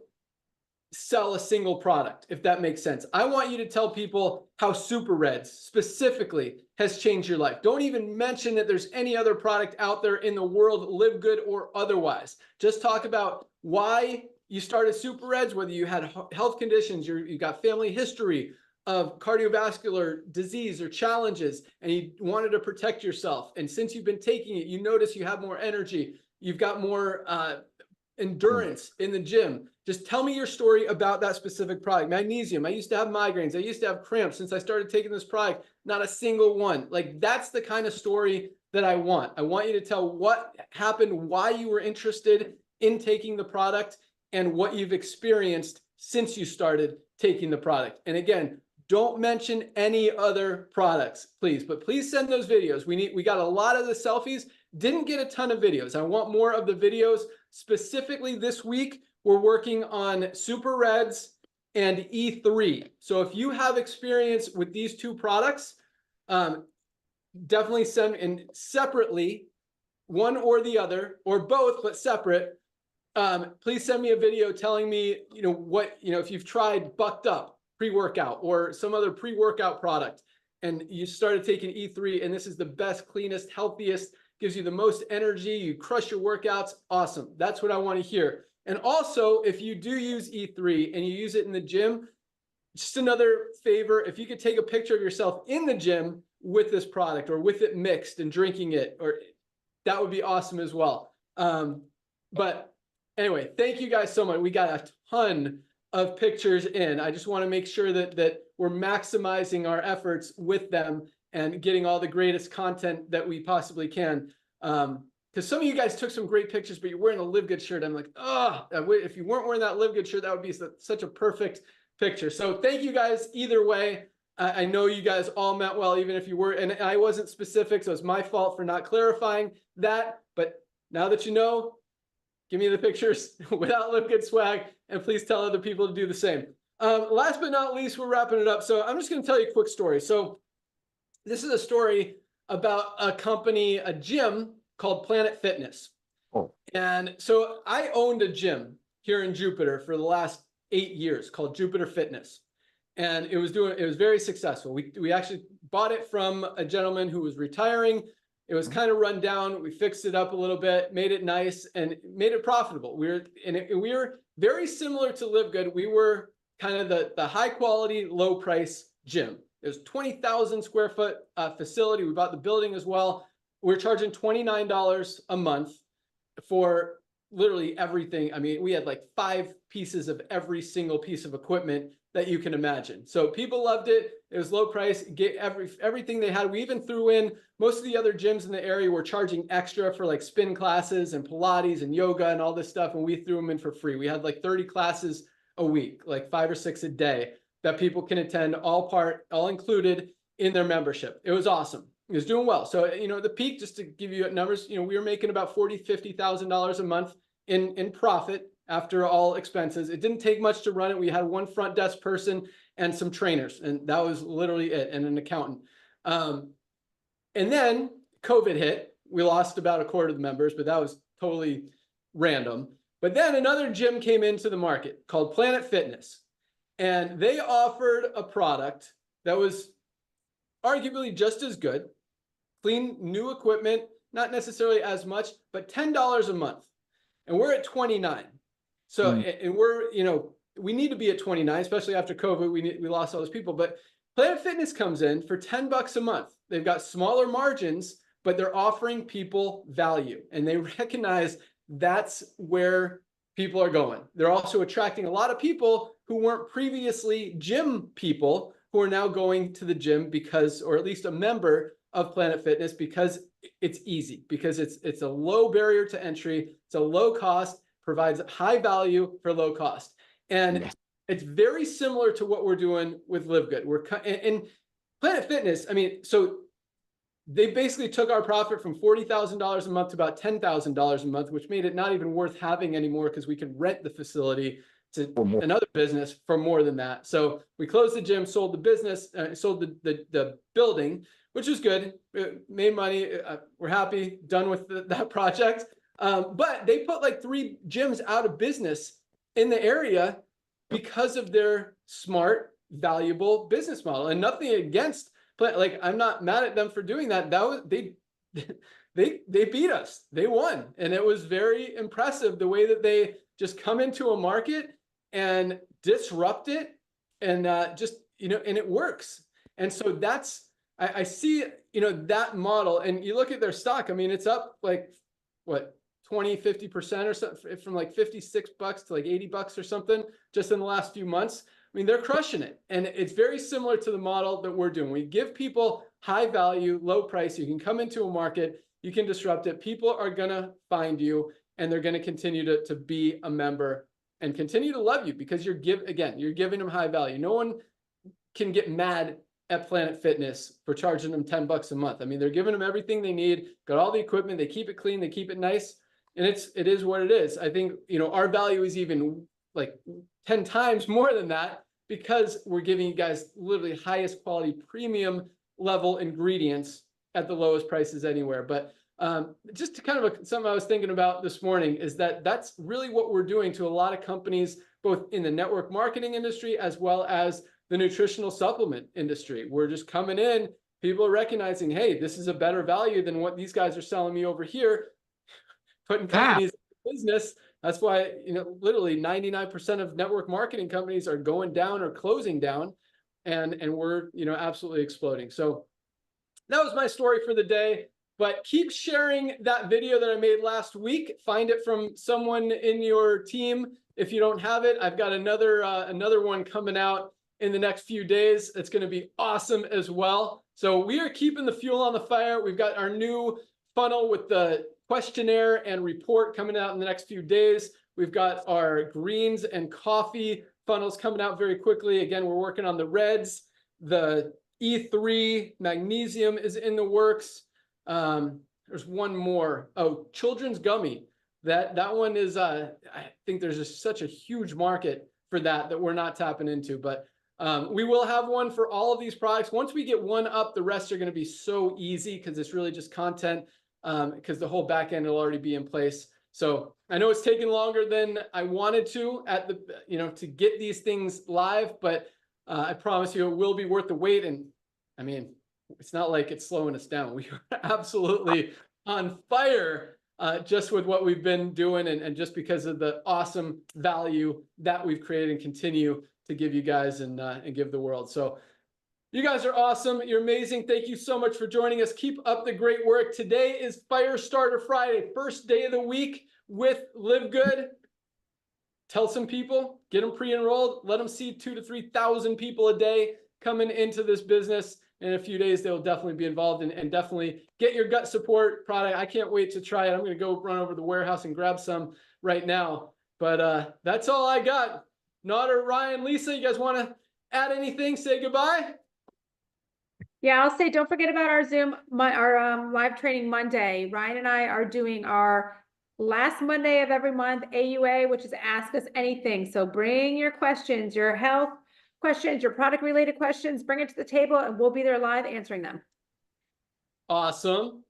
B: sell a single product, if that makes sense. I want you to tell people how Super Reds specifically has changed your life. Don't even mention that there's any other product out there in the world, LiveGood or otherwise. Just talk about why you started Super Reds, whether you had health conditions, you got family history of cardiovascular disease or challenges, and you wanted to protect yourself. And since you've been taking it, you notice you have more energy. You've got more endurance in the gym. Just tell me your story about that specific product. Magnesium. I used to have migraines. I used to have cramps. Since I started taking this product, not a single one. Like, that's the kind of story that I want. I want you to tell what happened, why you were interested in taking the product, and what you've experienced since you started taking the product. And again, don't mention any other products, please, but please send those videos. We got a lot of the selfies, didn't get a ton of videos. I want more of the videos. Specifically this week, we're working on Super Reds and E3. So if you have experience with these two products, definitely send in separately, one or the other, or both, but separate. Please send me a video telling me, if you've tried Bucked Up pre-workout or some other pre-workout product, and you started taking E3, and this is the best, cleanest, healthiest, gives you the most energy, you crush your workouts. Awesome. That's what I want to hear. And also, if you do use E3 and you use it in the gym, just another favor, if you could take a picture of yourself in the gym with this product or with it mixed and drinking it, or that would be awesome as well. But anyway, thank you guys so much. We got a ton of pictures in. I just want to make sure that we're maximizing our efforts with them and getting all the greatest content that we possibly can. Because some of you guys took some great pictures, but you're wearing a LiveGood shirt. I'm like, oh, if you weren't wearing that LiveGood shirt, that would be such a perfect picture. So thank you guys either way. I know you guys all meant well, even if you were, and I wasn't specific, so it's my fault for not clarifying that. But now that you know, give me the pictures without LiveGood swag, and please tell other people to do the same. Last but not least, we're wrapping it up. So I'm just going to tell you a quick story. So this is a story about a company, a gym called Planet Fitness.
A: Oh.
B: And so I owned a gym here in Jupiter for the last 8 years called Jupiter Fitness. And it was very successful. We actually bought it from a gentleman who was retiring. It was kind of run down. We fixed it up a little bit, made it nice, and made it profitable. We were very similar to LiveGood. We were kind of the high quality, low price gym. It was 20,000 square foot facility. We bought the building as well. We're charging $29 a month for literally everything. I mean, we had like 5 pieces of every single piece of equipment that you can imagine. So people loved it. It was low price, get everything they had. We even threw in, most of the other gyms in the area were charging extra for like spin classes and Pilates and yoga and all this stuff. And we threw them in for free. We had like 30 classes a week, like 5 or 6 a day that people can attend, all included in their membership. It was awesome. It was doing well. So, the peak, just to give you numbers, we were making about $40,000, $50,000 a month in profit after all expenses. It didn't take much to run it. We had one front desk person and some trainers, and that was literally it, and an accountant. And then COVID hit. We lost about a quarter of the members, but that was totally random. But then another gym came into the market called Planet Fitness, and they offered a product that was arguably just as good, clean, new equipment, not necessarily as much, but $10 a month. And we're at 29. So, and we're, we need to be at 29, especially after COVID, we lost all those people. But Planet Fitness comes in for $10 a month. They've got smaller margins, but they're offering people value. And they recognize that's where people are going. They're also attracting a lot of people who weren't previously gym people, who are now going to the gym because, or at least a member of Planet Fitness, because it's easy, because it's a low barrier to entry. It's a low cost, provides high value for low cost. And It's very similar to what we're doing with LiveGood. In Planet Fitness, I mean, so they basically took our profit from $40,000 a month to about $10,000 a month, which made it not even worth having anymore because we could rent the facility to another business for more than that. So we closed the gym, sold the business, sold the building, which was good. Made money. We're happy, done with that project. But they put like 3 gyms out of business in the area because of their smart, valuable business model. And nothing against, but like, I'm not mad at them for doing that. That was, they beat us. They won. And it was very impressive the way that they just come into a market and disrupt it and just, you know, and it works. And so that's, I see, you know, that model, and you look at their stock, I mean, it's up like, what, 20-50% or something, from like $56 to like $80 or something just in the last few months. I mean, they're crushing it. And it's very similar to the model that we're doing. We give people high value, low price. You can come into a market, you can disrupt it. People are going to find you, and they're going to continue to be a member and continue to love you because you're giving them high value. No one can get mad at Planet Fitness for charging them $10 a month. I mean, they're giving them everything they need, got all the equipment, they keep it clean, they keep it nice. And it is what it is. I think, you know, our value is even like 10 times more than that because we're giving you guys literally highest quality premium level ingredients at the lowest prices anywhere. But just to kind of something I was thinking about this morning is that that's really what we're doing to a lot of companies, both in the network marketing industry as well as the nutritional supplement industry. We're just coming in, people are recognizing, hey, this is a better value than what these guys are selling me over here. Putting companies in business. That's why, you know, literally 99% of network marketing companies are going down or closing down, and we're, you know, absolutely exploding. So that was my story for the day. But keep sharing that video that I made last week. Find it from someone in your team. If you don't have it, I've got another one coming out in the next few days. It's going to be awesome as well. So we are keeping the fuel on the fire. We've got our new funnel with the questionnaire and report coming out in the next few days. We've got our greens and coffee funnels coming out very quickly. Again, we're working on the reds. The E3 magnesium is in the works. There's one more. Oh, children's gummy. That one is, I think there's just such a huge market for that we're not tapping into. But we will have one for all of these products. Once we get one up, the rest are going to be so easy because it's really just content. Because the whole back end will already be in place. So I know it's taking longer than I wanted to to get these things live, but I promise you it will be worth the wait. And I mean, it's not like it's slowing us down. We are absolutely on fire just with what we've been doing and just because of the awesome value that we've created and continue to give you guys and give the world. So you guys are awesome. You're amazing. Thank you so much for joining us. Keep up the great work. Today is Firestarter Friday, first day of the week with LiveGood. Tell some people, get them pre-enrolled, let them see 2,000 to 3,000 people a day coming into this business. In a few days, they'll definitely be involved and definitely get your gut support product. I can't wait to try it. I'm going to go run over to the warehouse and grab some right now. But that's all I got. Nodder, Ryan, Lisa, you guys want to add anything? Say goodbye.
C: Yeah, I'll say, don't forget about our Zoom, our live training Monday. Ryan and I are doing our last Monday of every month, AUA, which is Ask Us Anything. So bring your questions, your health questions, your product related questions, bring it to the table and we'll be there live answering them.
B: Awesome.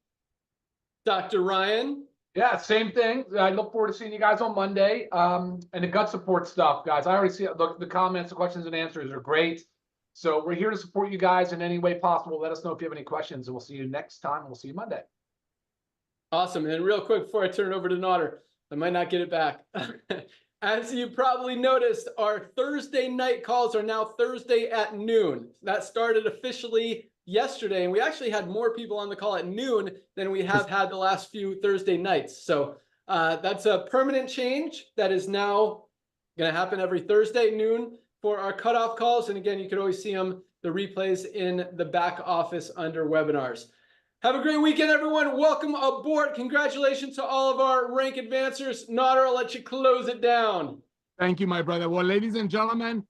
B: Dr. Ryan.
D: Yeah, same thing. I look forward to seeing you guys on Monday. And the gut support stuff, guys. I already see the comments, the questions and answers are great. So we're here to support you guys in any way possible. Let us know if you have any questions, and we'll see you next time. We'll see you Monday.
B: Awesome. And real quick before I turn it over to Nodder, I might not get it back. As you probably noticed, our Thursday night calls are now Thursday at noon. That started officially yesterday, and we actually had more people on the call at noon than we have had the last few Thursday nights. So that's a permanent change that is now going to happen every Thursday noon for our cutoff calls. And again, you can always see them, the replays in the back office under webinars. Have a great weekend, everyone. Welcome aboard. Congratulations to all of our rank advancers. Nodder, I'll let you close it down.
A: Thank you, my brother. Well, ladies and gentlemen,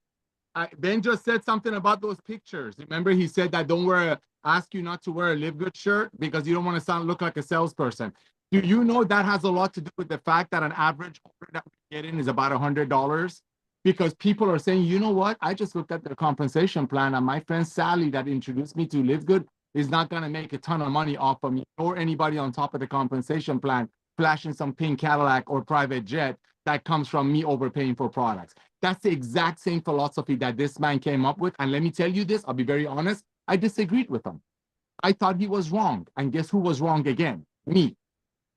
A: Ben just said something about those pictures. Remember, he said that ask you not to wear a Live Good shirt because you don't want to look like a salesperson. Do you know that has a lot to do with the fact that an average order that we get in is about $100? Because people are saying, you know what? I just looked at their compensation plan, and my friend Sally that introduced me to Live Good is not going to make a ton of money off of me or anybody on top of the compensation plan flashing some pink Cadillac or private jet that comes from me overpaying for products. That's the exact same philosophy that this man came up with. And let me tell you this, I'll be very honest, I disagreed with him. I thought he was wrong. And guess who was wrong again? Me.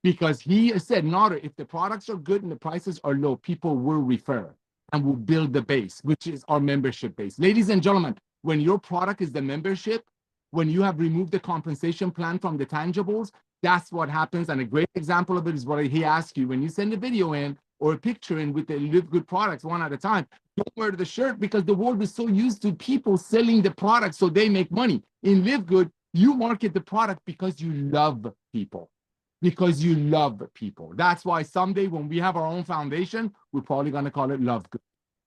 A: Because he said, Nader, if the products are good and the prices are low, people will refer and will build the base, which is our membership base. Ladies and gentlemen, when your product is the membership, when you have removed the compensation plan from the tangibles, that's what happens. And a great example of it is what he asked you. When you send a video in or a picture in with the Live Good products one at a time, don't wear the shirt because the world is so used to people selling the product so they make money. In Live Good, you market the product because you love people. Because you love people. That's why someday when we have our own foundation, we're probably going to call it Love Good.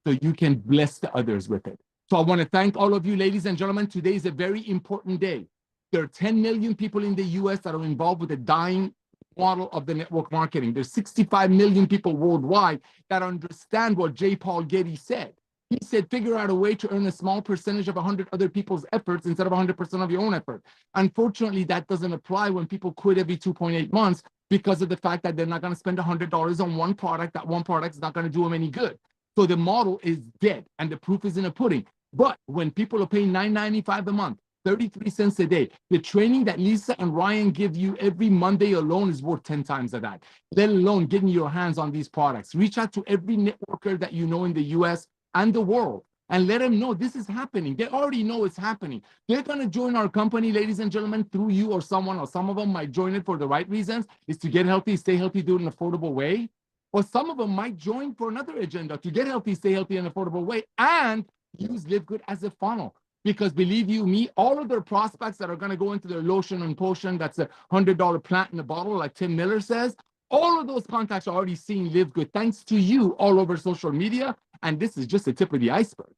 A: So you can bless the others with it. So I want to thank all of you, ladies and gentlemen. Today is a very important day. There are 10 million people in the US that are involved with the dying model of the network marketing. There's 65 million people worldwide that understand what J. Paul Getty said. He said, figure out a way to earn a small percentage of 100 other people's efforts instead of 100% of your own effort. Unfortunately, that doesn't apply when people quit every 2.8 months because of the fact that they're not going to spend $100 on one product. That one product is not going to do them any good. So the model is dead, and the proof is in the pudding. But when people are paying $9.95 a month, 33 cents a day, the training that Lisa and Ryan give you every Monday alone is worth 10 times of that, let alone getting your hands on these products. Reach out to every networker that you know in the US and the world and let them know this is happening. They already know it's happening. They're going to join our company, ladies and gentlemen, through you or someone, or some of them might join it for the right reasons, is to get healthy, stay healthy, do it in an affordable way. Or some of them might join for another agenda, to get healthy, stay healthy in an affordable way, and use Live Good as a funnel. Because believe you me, all of their prospects that are going to go into their lotion and potion, that's a $100 plant in a bottle, like Tim Miller says, all of those contacts are already seeing Live Good thanks to you all over social media. And this is just the tip of the iceberg.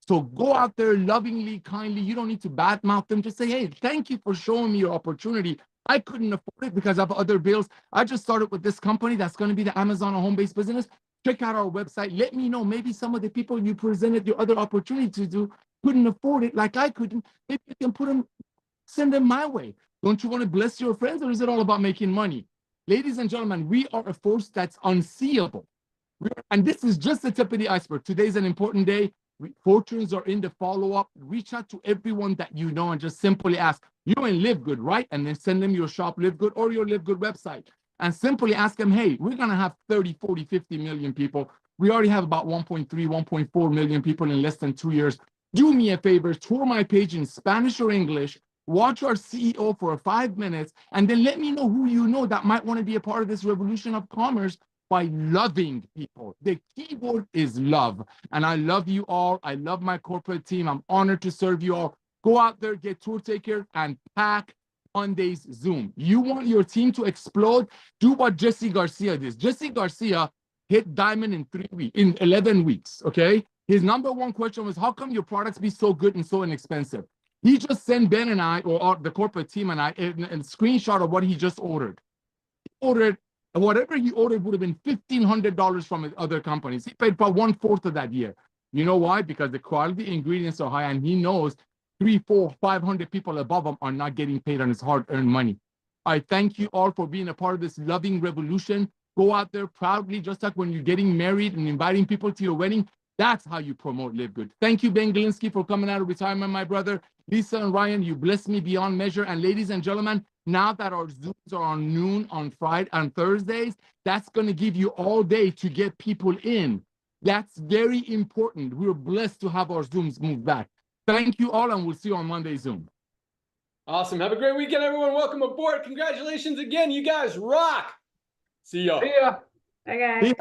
A: So go out there lovingly, kindly. You don't need to badmouth them. Just say, hey, thank you for showing me your opportunity. I couldn't afford it because I have other bills. I just started with this company that's going to be the Amazon or home-based business. Check out our website. Let me know. Maybe some of the people you presented your other opportunity to couldn't afford it like I couldn't. Maybe you can put them, send them my way. Don't you want to bless your friends, or is it all about making money? Ladies and gentlemen, we are a force that's unseeable. And this is just the tip of the iceberg. Today's an important day. Fortunes are in the follow-up. Reach out to everyone that you know and just simply ask, you're in Live Good, right? And then send them your shop Live Good or your Live Good website. And simply ask them, hey, we're going to have 30, 40, 50 million people. We already have about 1.3, 1.4 million people in less than 2 years. Do me a favor, tour my page in Spanish or English, watch our CEO for 5 minutes, and then let me know who you know that might want to be a part of this revolution of commerce by loving people. The key word is love. And I love you all. I love my corporate team. I'm honored to serve you all. Go out there, get tour takers, and pack Monday's Zoom. You want your team to explode? Do what Jesse Garcia did. Jesse Garcia hit diamond in 11 weeks, okay? His number one question was, how come your products be so good and so inexpensive? He just sent Ben and I, or the corporate team and I, a screenshot of what he just ordered. He ordered, whatever he ordered would have been $1,500 from his other companies. He paid about 1/4 of that year. You know why? Because the quality ingredients are high, and he knows 300, 400, 500 people above him are not getting paid on his hard-earned money. I thank you all for being a part of this loving revolution. Go out there proudly, just like when you're getting married and inviting people to your wedding. That's how you promote Live Good. Thank you, Ben Glinsky, for coming out of retirement, my brother. Lisa and Ryan, you blessed me beyond measure. And ladies and gentlemen, now that our Zooms are on noon on Friday and Thursdays, that's going to give you all day to get people in. That's very important. We're blessed to have our Zooms moved back. Thank you all, and we'll see you on Monday Zoom.
B: Awesome. Have a great weekend, everyone. Welcome aboard. Congratulations again. You guys rock. See y'all.
D: See ya.
C: Bye, guys.